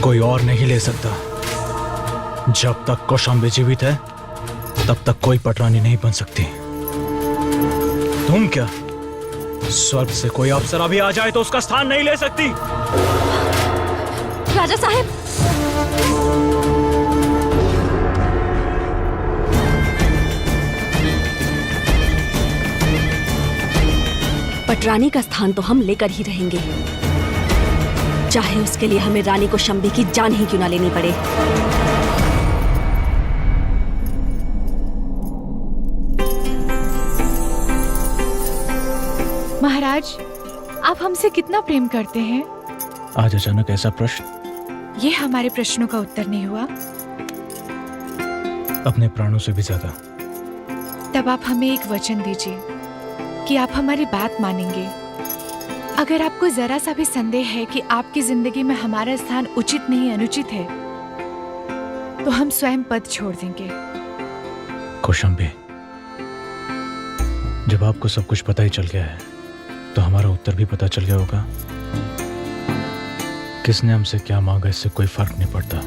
कोई और नहीं ले सकता। जब तक कौशाम्बी जीवित है तब तक कोई पटरानी नहीं बन सकती। तुम क्या, स्वर्ग से कोई अप्सरा भी आ जाए तो उसका स्थान नहीं ले सकती। राजा साहब, पटरानी का स्थान तो हम लेकर ही रहेंगे, चाहे उसके लिए हमें रानी को शंबी की जान ही क्यों ना लेनी पड़े। महाराज, आप हमसे कितना प्रेम करते हैं? आज अचानक ऐसा प्रश्न? ये हमारे प्रश्नों का उत्तर नहीं हुआ? अपने प्राणों से भी ज्यादा। तब आप हमें एक वचन दीजिए कि आप हमारी बात मानेंगे। अगर आपको जरा सा भी संदेह है कि आपकी जिंदगी में हमारा स्थान उचित नहीं अनुचित है तो हम स्वयं पद छोड़ देंगे। कौशाम्बी, जब आपको सब कुछ पता ही चल गया है तो हमारा उत्तर भी पता चल गया होगा। किसने हमसे क्या मांगा इससे कोई फर्क नहीं पड़ता।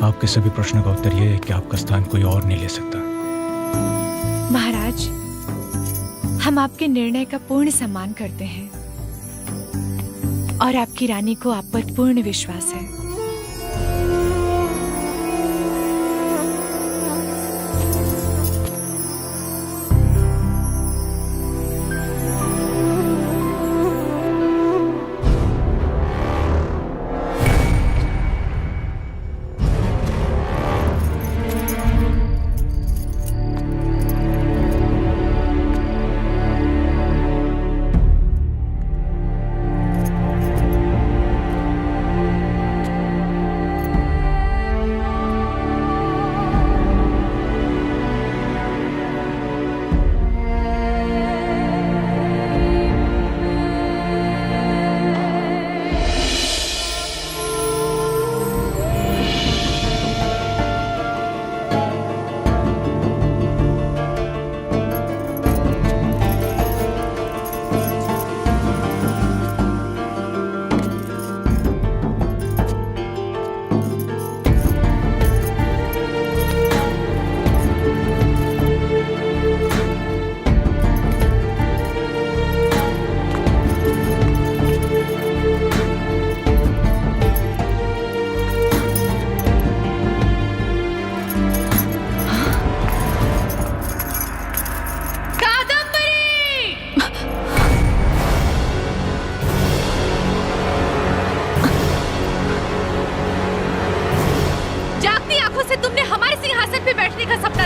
आपके सभी प्रश्नों का उत्तर यह है कि आपका स्थान कोई और नहीं ले सकता। महाराज, हम आपके निर्णय का पूर्ण सम्मान करते हैं और आपकी रानी को आप पर पूर्ण विश्वास है।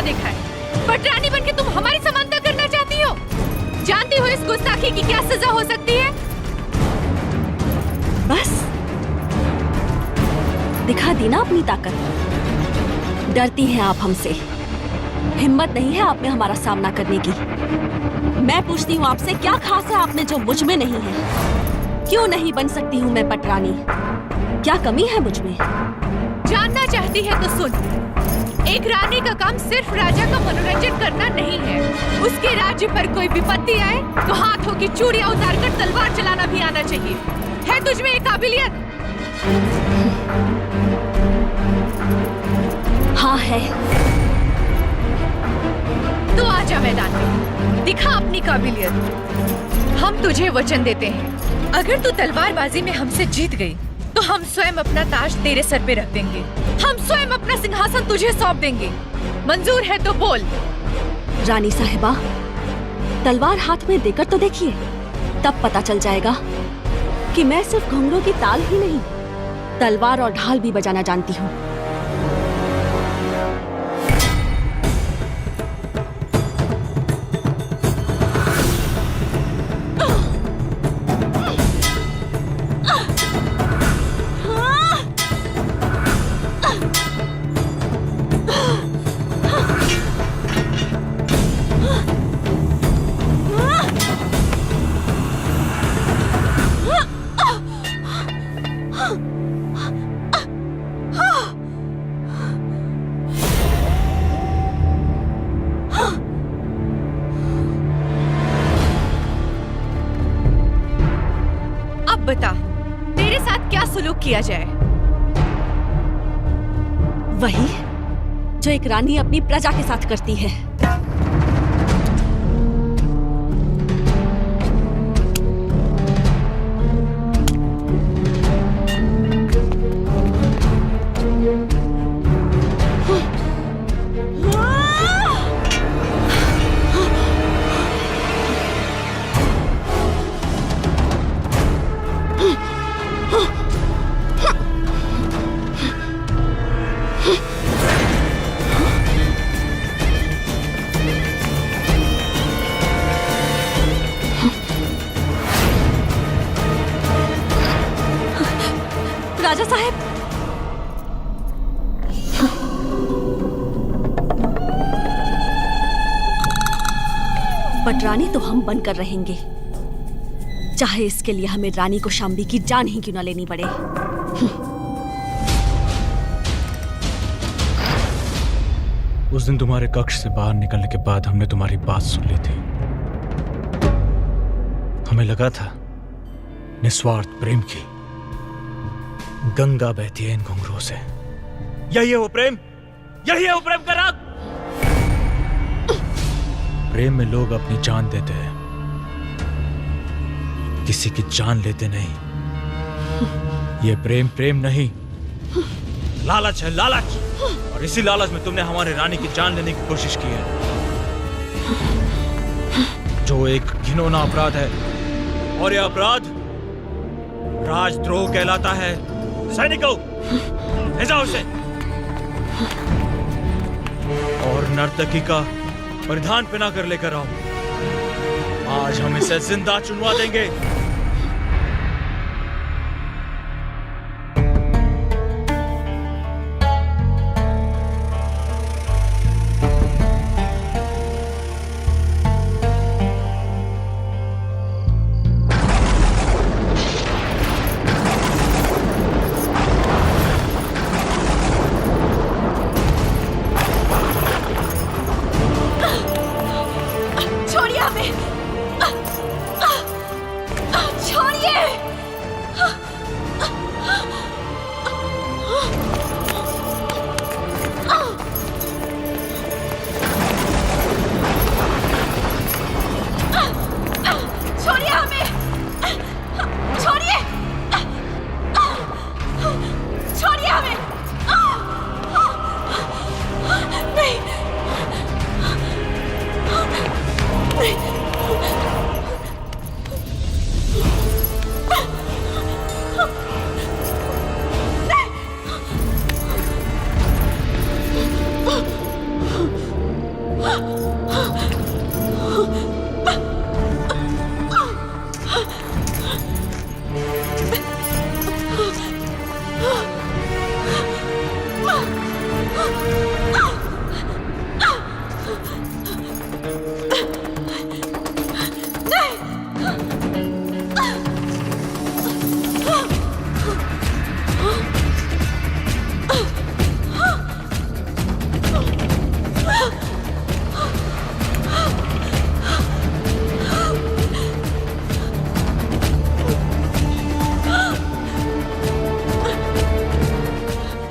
देखा है। पटरानी बनके तुम हमारी समानता करना चाहती हो? जानती हो इस गुस्ताखी की क्या सजा हो सकती है? बस दिखा दी ना अपनी ताकत। डरती हैं आप हमसे, हिम्मत नहीं है आप में हमारा सामना करने की। मैं पूछती हूँ आपसे, क्या खास है आप में जो मुझ में नहीं है? क्यों नहीं बन सकती हूँ मैं पटरानी? क्या कमी है मुझ में? जानना चाहती है तो सुन, एक रानी का काम सिर्फ राजा का मनोरंजन करना नहीं है। उसके राज्य पर कोई विपत्ति आए तो हाथों की चूड़ियां उतारकर तलवार चलाना भी आना चाहिए। है तुझ में ये काबिलियत? हाँ है। तो आजा मैदान में, दिखा अपनी काबिलियत। हम तुझे वचन देते हैं, अगर तू तलवारबाजी में हमसे जीत गई तो हम स्वयं अपना ताज तेरे सर पे रख देंगे। हम स्वयं अपना सिंहासन तुझे सौंप देंगे। मंजूर है तो बोल। रानी साहिबा, तलवार हाथ में देकर तो देखिए, तब पता चल जाएगा कि मैं सिर्फ घुंघरू की ताल ही नहीं, तलवार और ढाल भी बजाना जानती हूँ। बता, तेरे साथ क्या सुलूक किया जाए? वही जो एक रानी अपनी प्रजा के साथ करती है। राजा साहब, पटरानी तो हम बनकर रहेंगे, चाहे इसके लिए हमें रानी को शाम्बी की जान ही क्यों न लेनी पड़े। उस दिन तुम्हारे कक्ष से बाहर निकलने के बाद हमने तुम्हारी बात सुन ली थी। हमें लगा था निस्वार्थ प्रेम की गंगा बहती है इन घुंघरुओं से। यही है वो प्रेम, यही है वो प्रेम का राग। प्रेम में लोग अपनी जान देते हैं, किसी की जान लेते नहीं। ये प्रेम प्रेम नहीं, लालच है, लालच। और इसी लालच में तुमने हमारे रानी की जान लेने की कोशिश की है, जो एक घिनौना अपराध है। और यह अपराध राजद्रोह कहलाता है। सैनिकों, ले जाओ उसे। और नर्तकी का परिधान पहना कर लेकर आओ। आज हम इसे जिंदा चुनवा देंगे।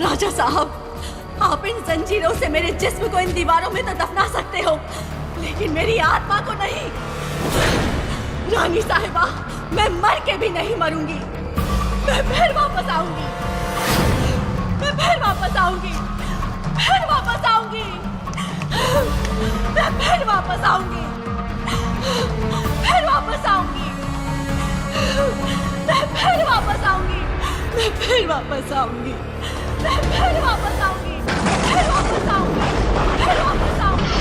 राजा साहब, आप इन जंजीरों से मेरे जिस्म को इन दीवारों में तो दफना सकते हो, लेकिन मेरी आत्मा को नहीं। रानी साहिबा, मैं मर के भी नहीं मरूंगी। मैं फिर वापस आऊंगी, मैं फिर वापस आऊंगी, फिर वापस आऊंगी, मैं फिर वापस आऊंगी, फिर वापस आऊंगी, मैं फिर वापस आऊंगी, मैं फिर वापस आऊंगी, मैं फिर वापस आऊंगी, फिर वापस आऊंगी, फिर वापस आऊंगी।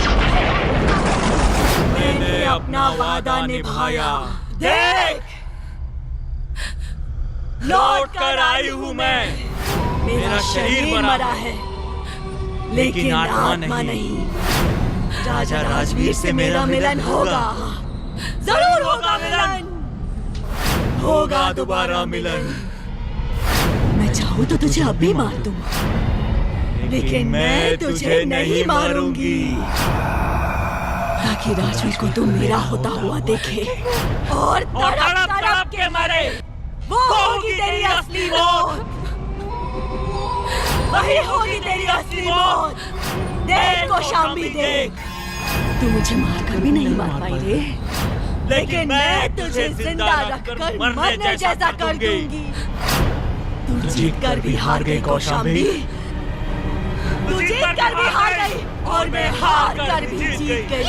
मैंने अपना वादा निभाया। देख, लौट कर आई हूँ मैं। मेरा शरीर मरा है, लेकिन आत्मा नहीं। राजा राजवीर से मेरा मिलन होगा, जरूर होगा मिलन, होगा दोबारा मिलन। मैं चाहूँ तो तुझे अब भी मार दूँ, लेकिन मैं तुझे नहीं मारूंगी, ताकि राजवीर को तू मेरा होता हुआ देखे और तड़प तड़प के मरे। वो होगी तेरी असली मौत, वही होगी तेरी असली मौत। देख कौशाम्बी देख, तू मुझे मारकर भी नहीं मार पाई रे, लेकिन मैं तुझे जिंदा रखकर मरने जैसा कर दूंगी। तू जीत कर भी हार गई कौशाम्बी, तू जीत कर भी हार गई और मैं हार कर भी जीत गई।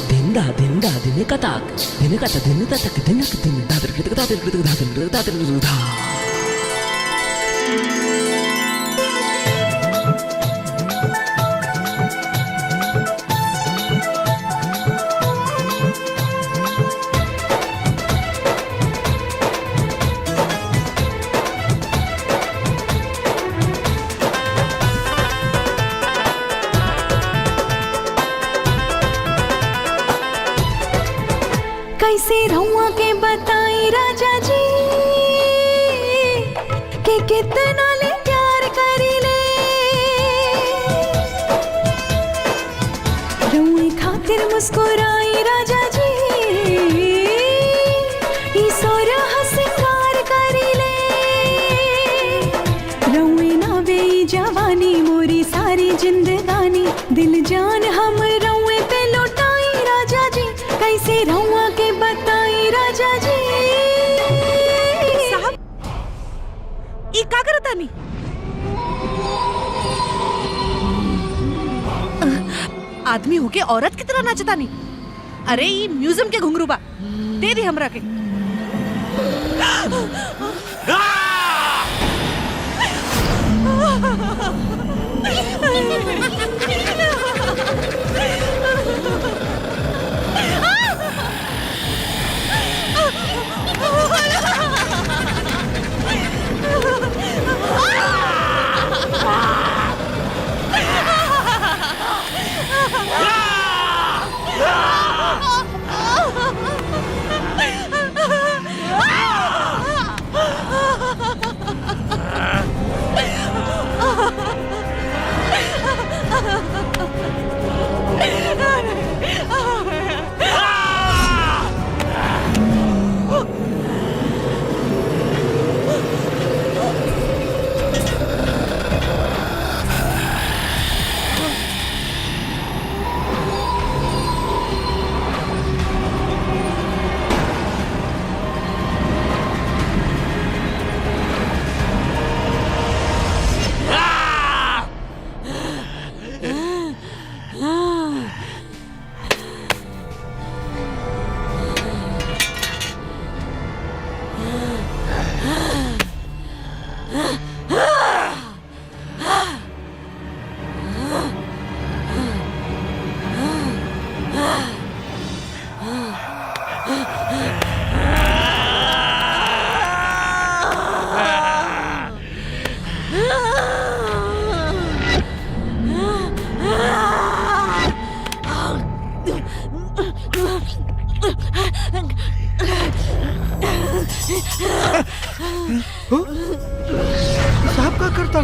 Dinda dinda dine katak dine kata dine tatak dine dine dader kritik dader kritik dader dader dader. कैसे रहुआ के बताई राजा जी कि कितना ले प्यार करी ले। रहुए खातिर मुस्कुराई राजा जी, ईश्वर हंसिंगार करी ले। रहुए ना बेई जवानी मोरी सारी जिंदगानी, दिल जान हम रहुए पे लौटाई राजा जी। कैसे रहुआ के बताई राजा जी। साहब, ई का करता नहीं? आदमी होके औरत की तरह नाचता नहीं। अरे ये म्यूजियम के घुंघरू बा, दे दी हमरा के।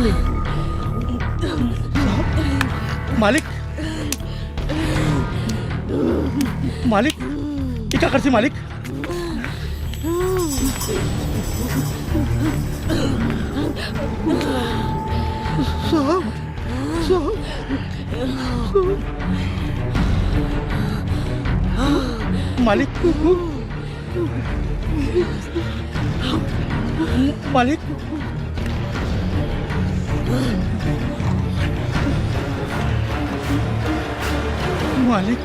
नहीं मालिक मालिक ये क्या करती मालिक साहब मालिक मालिक मालिक मालिक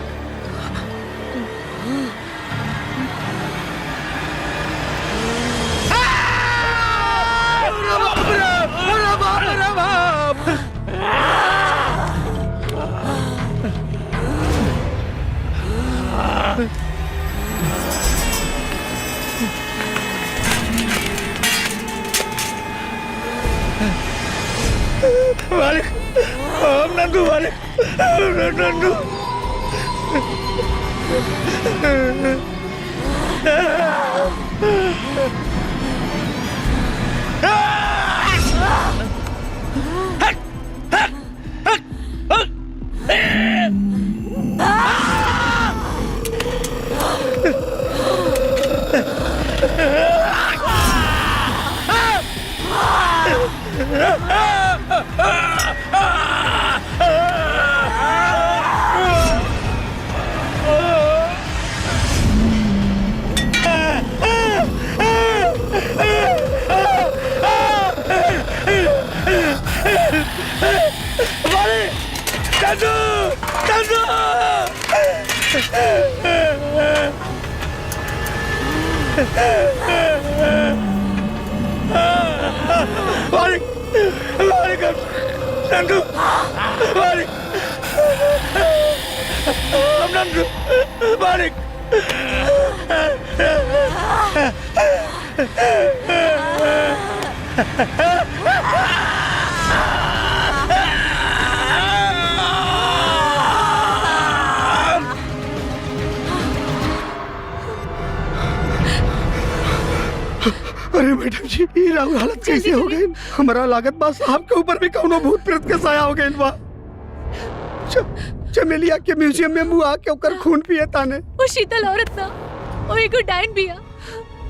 नंदू मालिक नंदू मालिक मालिक नंदू मालिक नंदू मालिक अरे मैडम जी ये राहुल हालत कैसे हो गई हमारा लागत बा साहब के ऊपर भी कौनो भूत प्रेत के साया हो गइल बा चमेलिया के म्यूजियम में मुआ के ओकर खून पिए ताने वो शीतल औरत ना वो एगो डायन बिया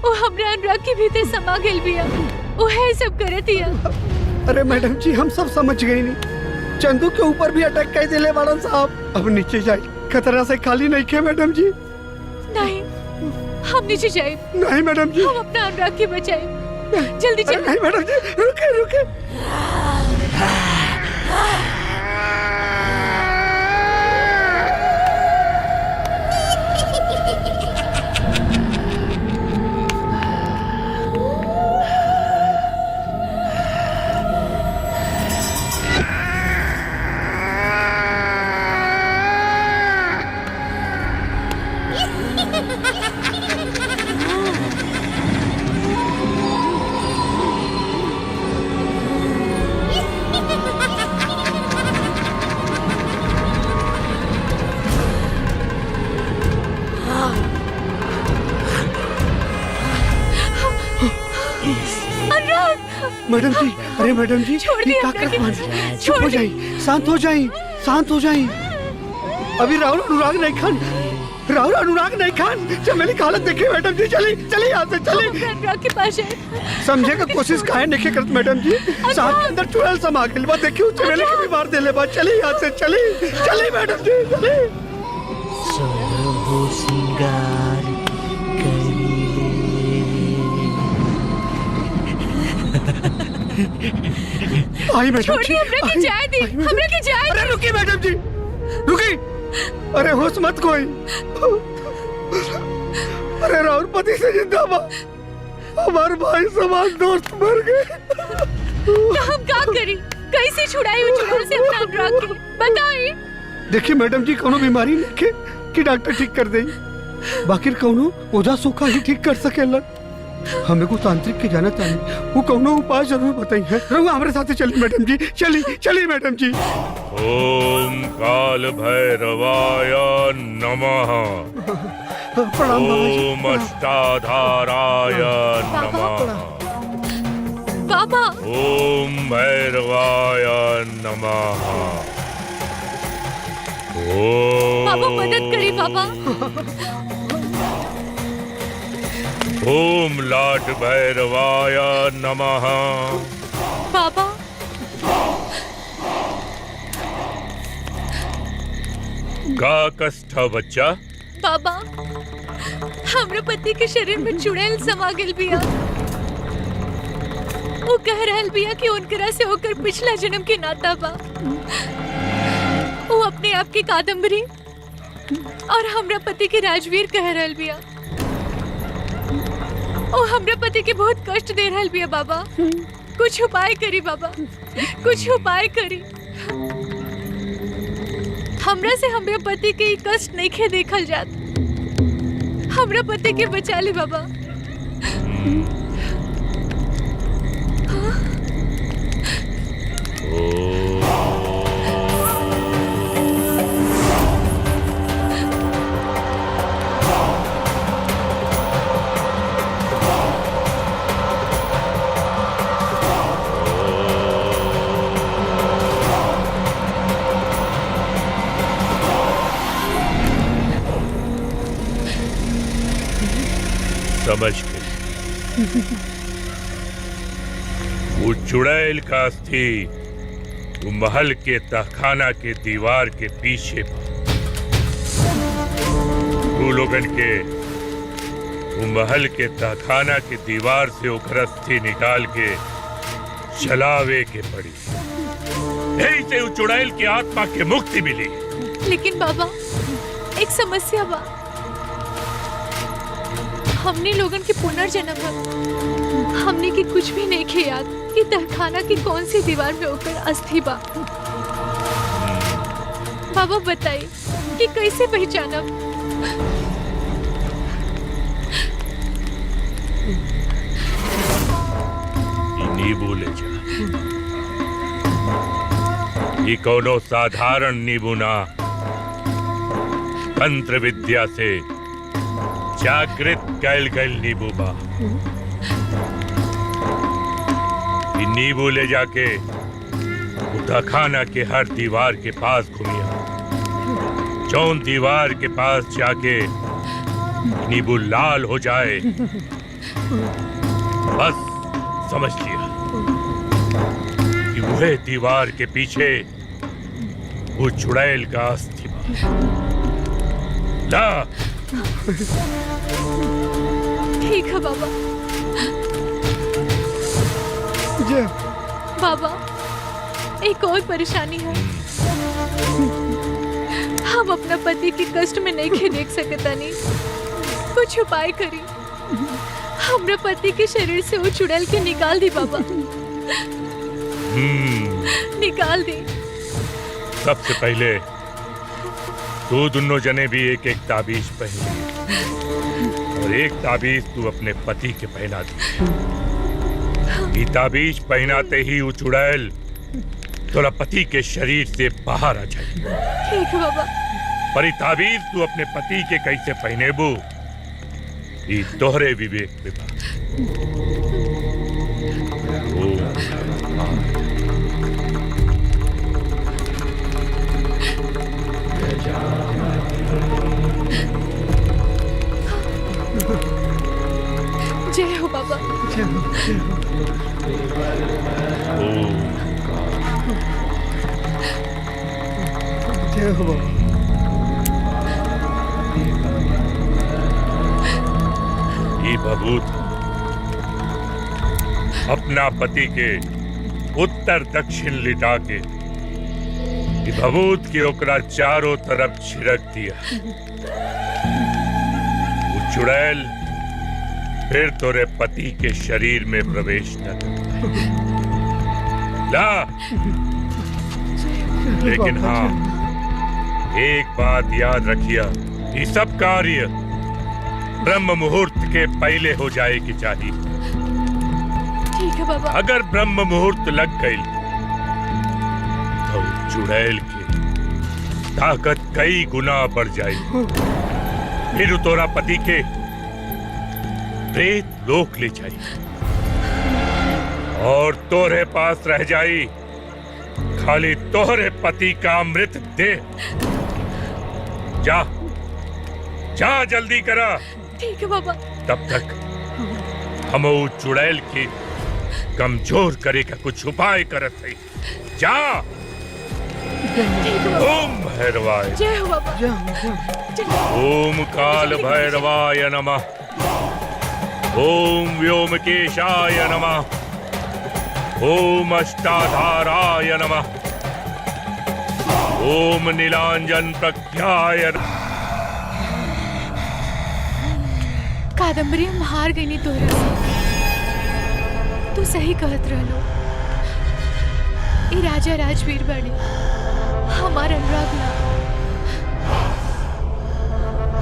वो हमरा अनुराग के भीतर समा गेल बिया वो है सब करतिया। अरे मैडम जी हम सब समझ गए नहीं चंदू के ऊपर भी अटैक कर दिले बाड़न साहब अब नीचे जाए खतरा से खाली नहीं खे मैडम जी नहीं हम नीचे जाए नहीं मैडम जी हम अपना अनुराग के बचाए जल्दी अरे चलो नहीं मैडम जी रुके रुके मैडम जी अरे मैडम जी छोड़ दिया ये क्या अपने कर के- चुप छोड़ हो दिया। जाइए शांत हो जाइए शांत हो जाइए अभी राहुल अनुराग नहीं खान राहुल अनुराग नहीं खान चमेली की हालत देखिए मैडम जी चली चली यहाँ से चली अपना अनुराग के पास जाए समझे का कोशिश काहे नहीं करत मैडम जी साहब के अंदर चुड़ैल समा गइल बा देखियो चमेली के बीमार देले बा चली यहाँ से चली चली मैडम जी चली सोरहो सिंगार आई मैडम छोड़ जी दिया हमरा के जाए दी आई, मैडम। हमरा के जाए अरे रुकी मैडम जी रुकी अरे होश मत कोई अरे राहुल पति से जिंदा बा हमारे भाई समान दोस्त मर गए तो हम क्या करी कैसे छुड़ाई हुई चुड़ैल से अपना अनुराग के बताइए। देखिए मैडम जी कोनो बीमारी नहीं के कि डॉक्टर ठीक कर दे बाकी कोनो ओझा सूखा ही ठीक कर सकेला हमें को तांत्रिक के जाना चाहिए वो कोनो उपाय जरूर बताइए रहुआ हमारे साथ चली मैडम जी चली चली मैडम जी ओम काल भैरवाय नमः प्रणाम बाबा जी ओम अष्टाधाराय नमः वाह बाबा ओम भैरवाय नमः। बाबा मदद करी बाबा। ओम लाट भैरवाय नमः। बाबा का कष्ट बच्चा? बाबा हमरे पति के शरीर में चुड़ैल समा गेल बिया। वो कह रहल बिया कि उनकरा से होकर पिछला जन्म के नाता बा। वो अपने आप की कादम्बरी और हमरा पति के राजवीर कह रहल बिया। वो हमरा पति के बहुत कष्ट दे रहल बिया बाबा। कुछ उपाय करी बाबा, कुछ उपाय करी। हमरा से हमरा पति के ई कष्ट नहीं खे देखल जात। हमरा पति के बचा ले बाबा। समझ गई। वो चुड़ैल का अस्थि वो महल के तहखाना के दीवार के पीछे तू लोगन के वो महल के तहखाना के दीवार से ओकर अस्थि निकाल के जलावे के पड़ी। यही से वो चुड़ैल की आत्मा के मुक्ति मिली। लेकिन बाबा एक समस्या बा। हमने लोगन के पुनर्जन्म है। हमने की कुछ भी नहीं खे याद कि तहखाना की कौन सी दीवार में होकर अस्थि बा। बाबा बताइए कि कैसे पहचानब? नींबू ले जा। ये कोनो साधारण नींबू ना, तंत्र विद्या से जागृत कैल गैल नींबू बा। ये नींबू ले जाके तहखाना के हर दीवार के पास घूमिया। जौन दीवार के पास जाके नींबू लाल हो जाए बस समझ लिया कि वह दीवार के पीछे वो चुड़ैल का अस्थि बा। ला ठीक है बाबा। बाबा एक और परेशानी है। हम अपना पति के कष्ट में नहीं खे देख सकता नहीं। कुछ उपाय करी। हमरा पति के शरीर से वो चुड़ैल के निकाल दी बाबा। निकाल दी। सबसे पहले तू दोनों जने भी एक एक ताबीज पहन और एक ताबीज तू अपने पति के पहना दी। ये ताबीज पहनाते ही वो चुड़ैल तोरा पति के शरीर से बाहर आ जाए। ठीक है बाबा। पर ये ताबीज तू अपने पति के कैसे पहनेबू ये तोहरे विवेक में बा। जय हो बाबा। जय हो बाबा। ये भभूत अपना पति के उत्तर दक्षिण लिटा के ये भभूत के ओकरा चारों तरफ छिड़क दिया। वो चुड़ैल फिर तोरे पति के शरीर में प्रवेश न कर ला। लेकिन हाँ एक बात याद रखिया, ये सब कार्य ब्रह्म मुहूर्त के पहले हो जाए की चाहिए। ठीक है बाबा। अगर ब्रह्म मुहूर्त लग गई तो चुड़ैल की ताकत कई गुना बढ़ जाएगी। फिर तोरा पति के प्रेत लोक ले जाएगी और तोरे पास रह जाई खाली तोहरे पति का अमृत दे। जा जा जल्दी करा। ठीक है बाबा। तब तक हम ऊ चुड़ैल की कमजोर करे का कुछ उपाय करत है। जा। ओम भैरवाय। जय हो बाबा। ओम काल भैरवाय नमः। ओम व्योमकेशाय नमः। ओम अष्टाधाराय नमः। ओम नीलांजन प्रख्याय नमः। कादम्बरी हम हार गई नहीं तोरा से। तू सही कहत रहलो। ई राजा राजवीर बने हमार अनुराग ना।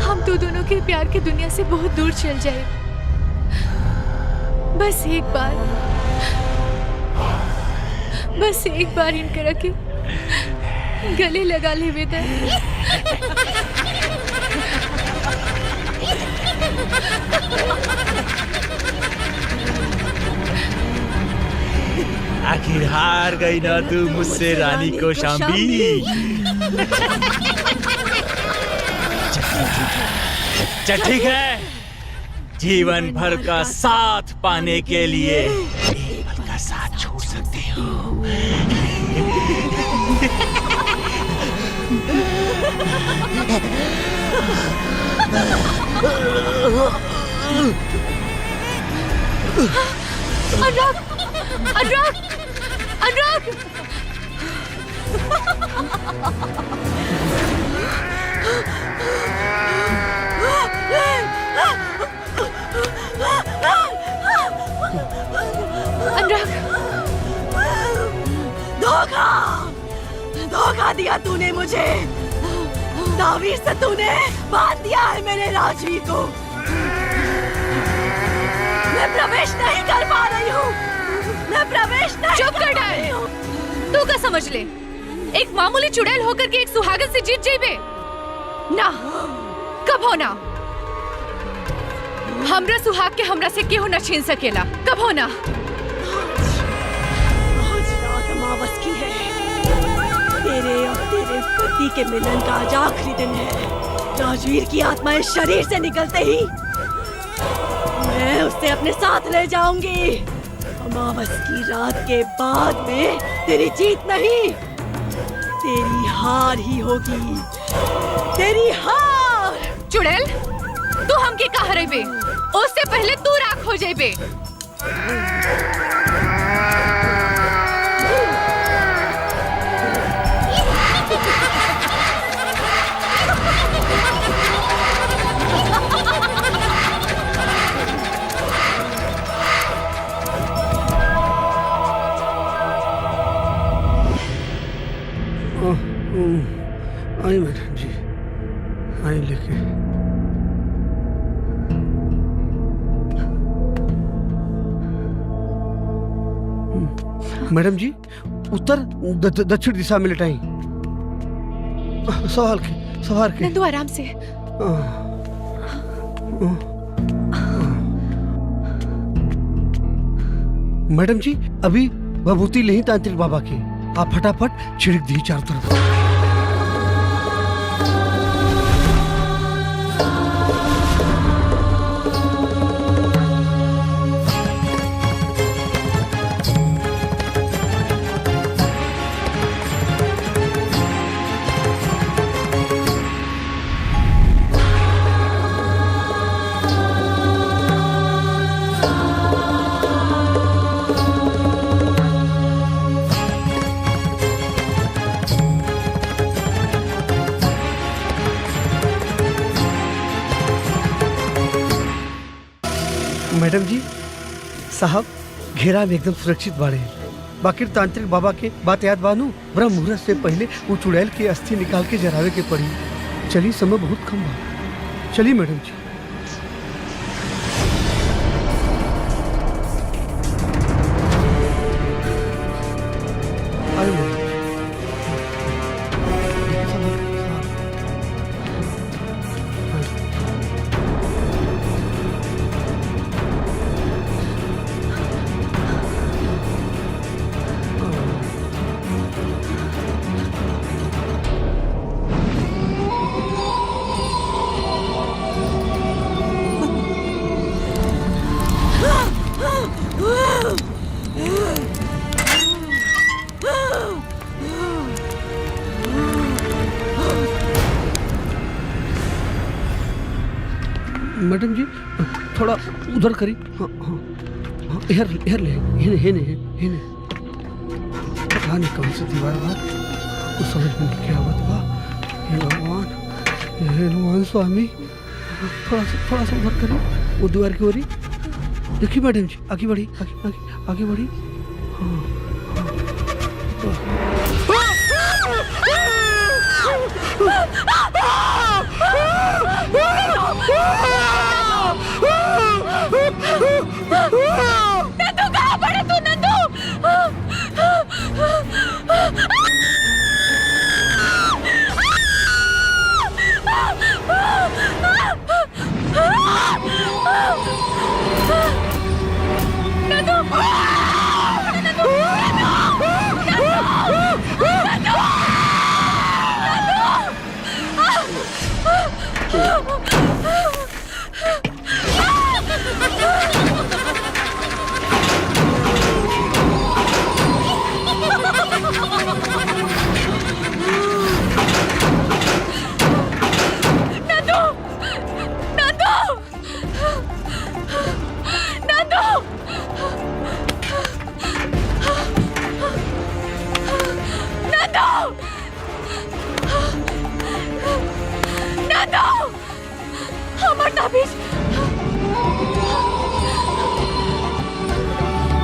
हम तो दोनों के प्यार की दुनिया से बहुत दूर चल जाए। बस एक बार इनकरा के गले लगा ले बेटा। आखिर हार गई ना तू मुझसे रानी को शाम्बी। ठीक है, जीवन भर का साथ पाने के लिए एक पल का साथ छोड़ सकते हो। अनुराग, अनुराग, अनुराग। अनुराग, धोखा दिया तूने मुझे। दावीर से तूने बांध दिया है मेरे राजवीर को। मैं प्रवेश नहीं कर पा रही हूँ। मैं प्रवेश नहीं चुप कर डाल। तू क्या समझ ले, एक मामूली चुड़ैल होकर के एक सुहागन से जीत जाइबे ना। कब हो ना। हमरा सुहाग के हमरा से केहू न छीन सकेला। कब हो ना। आज रात अमावस की है। तेरे और तेरे पति के मिलन का आज आखिरी दिन है। राजवीर की आत्मा इस शरीर से निकलते ही मैं उसे अपने साथ ले जाऊंगी। अमावस की रात के बाद में तेरी जीत नहीं, तेरी हार ही होगी। तेरी हार। चुड़ैल, तू हमके का हरेबे, उससे पहले तू राख हो जाइबे। आई मैडम जी, आई लेके। मैडम जी, उत्तर दक्षिण दिशा में लटाई। सवार के। नंदू आराम से। मैडम जी, अभी भभूति ले ही तांत्रिक बाबा की। आप फटाफट छिड़क दी चारों तरफ। मैडम जी, साहब घेरा में एकदम सुरक्षित बाड़े। बाकी तांत्रिक बाबा के बात याद बानू, ब्रह्म मुहूर्त से पहले वो चुड़ैल की अस्थि निकाल के जरावे के पड़ी। चलिए, समय बहुत कम बा। चलिए मैडम जी। मैडम जी थोड़ा उधर करी। हाँ हाँ हाँ, हेर ले हेने पता नहीं कौन सी दीवार बा, कुछ समझ में नहीं क्या बात बा। हे भगवान स्वामी, थोड़ा सा उधर करी, वो दीवार की ओरी देखिए मैडम जी, आगे बढ़ी आगे बढ़ी। हाँ नंदू कहाँ पड़े तू नंदू?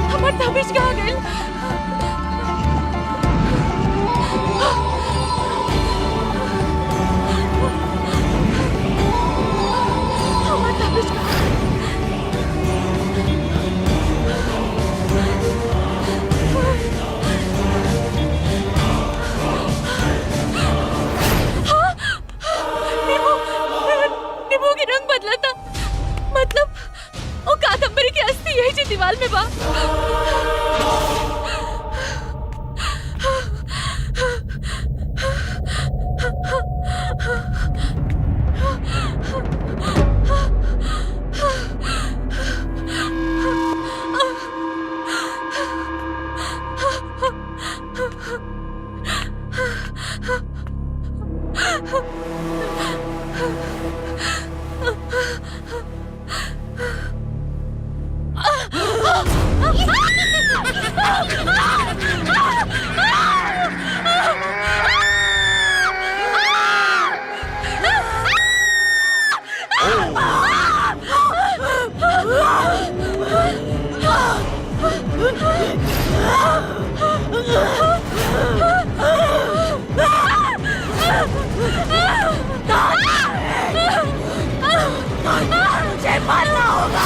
हमार ताबीज कहाँ गई? हमार ताबीज नींबू की रंग बदला था, मतलब वो कादम्बरी की अस्थि यही जी दीवार में बा। मुझे मरना होगा।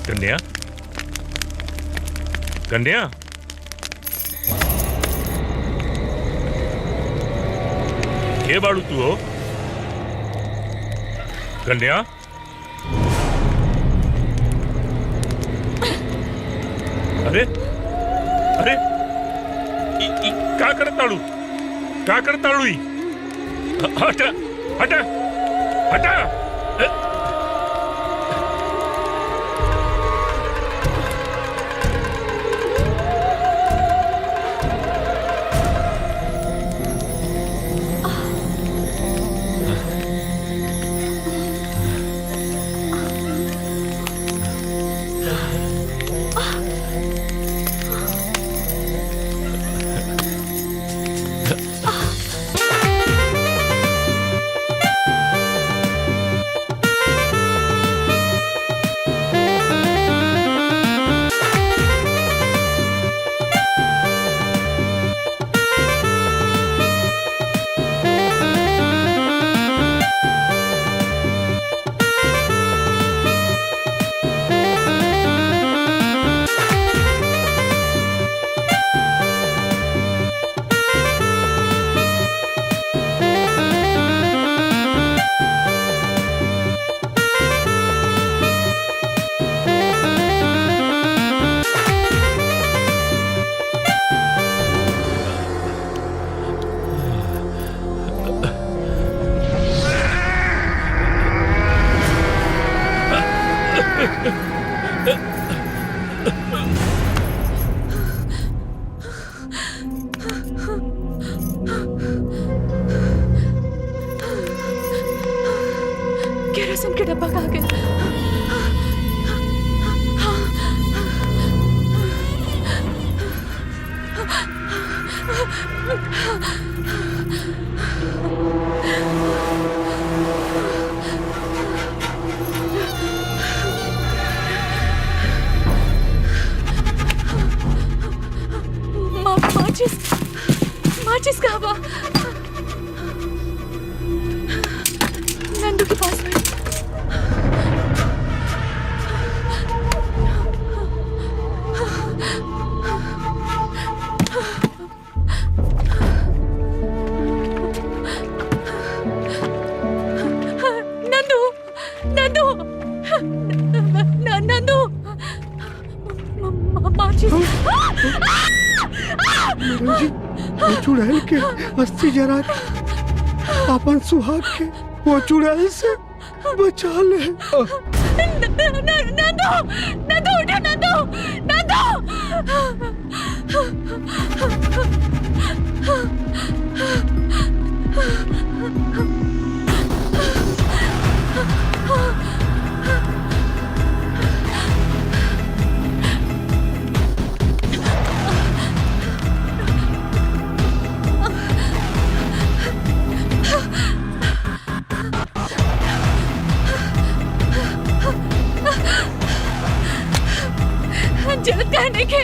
कन्या, कन्या, के बाड़ू तू हो? कन्या, अरे अरे का करताड़ू? का करताड़ू? हटा हटा हटा। केरोसिन के डब्बा कहाँ गया? माचिस कहाँ बा? नंदू के पास में। नंदू नंदू नंदू माचिस। जी वो चुड़ैल के अस्थि जरा के अपन सुहाग के वो चुड़ैल से बचा ले। नंदू नंदू उठो नंदू नंदू। जरूरत कहने के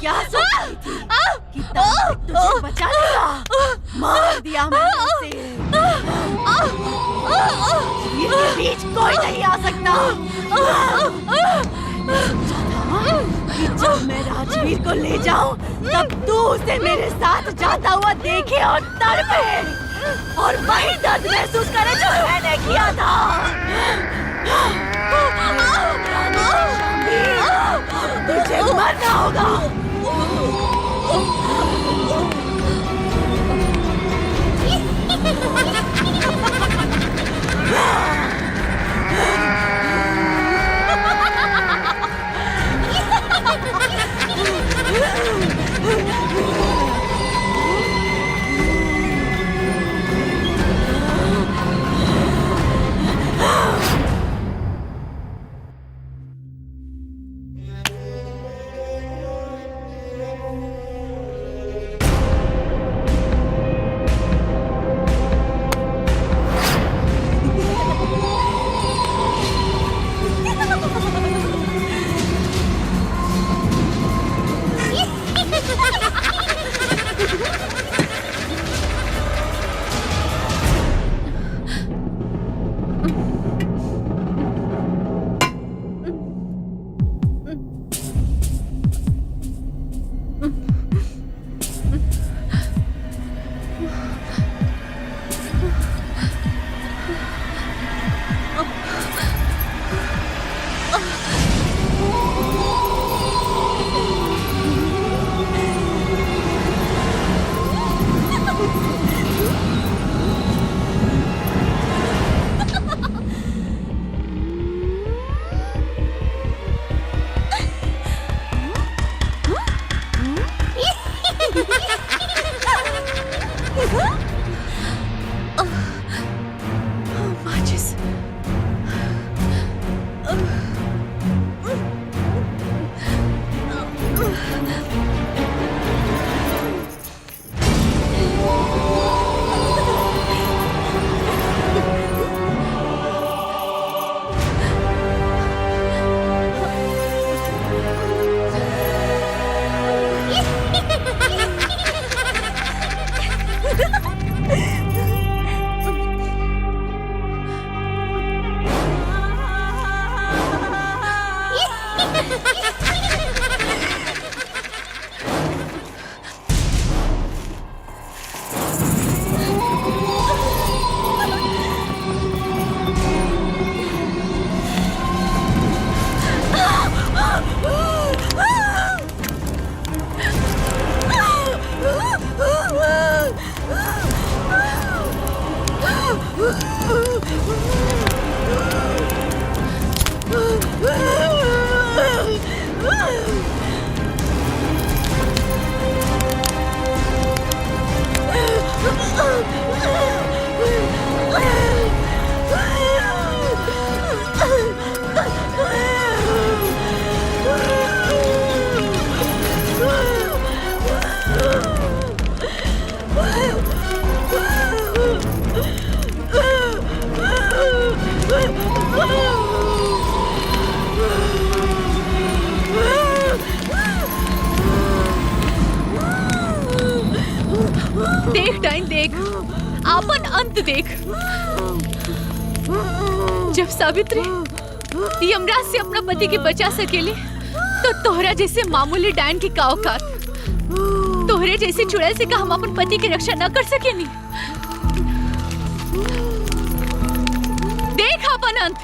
क्या सोच रही थी कि तुझे बचा लेगा? मार दिया मैंने उसे। इनके बीच कोई नहीं आ सकता। कि जब मैं राजवीर को ले जाऊं तब तू उसे मेरे साथ जाता हुआ देखे और तड़पे और वही दर्द महसूस करे जो मैंने किया था। तुझे मरना होगा। देख डाइन देख, आपन अंत देख। जब सावित्री यमराज से अपना पति के बचा सकेले तो तोहरा जैसे मामूली डाइन की का औकात, तोहरे जैसे चुड़ैल से का हम अपन पति की रक्षा न कर सकेनी। देख अपन अंत।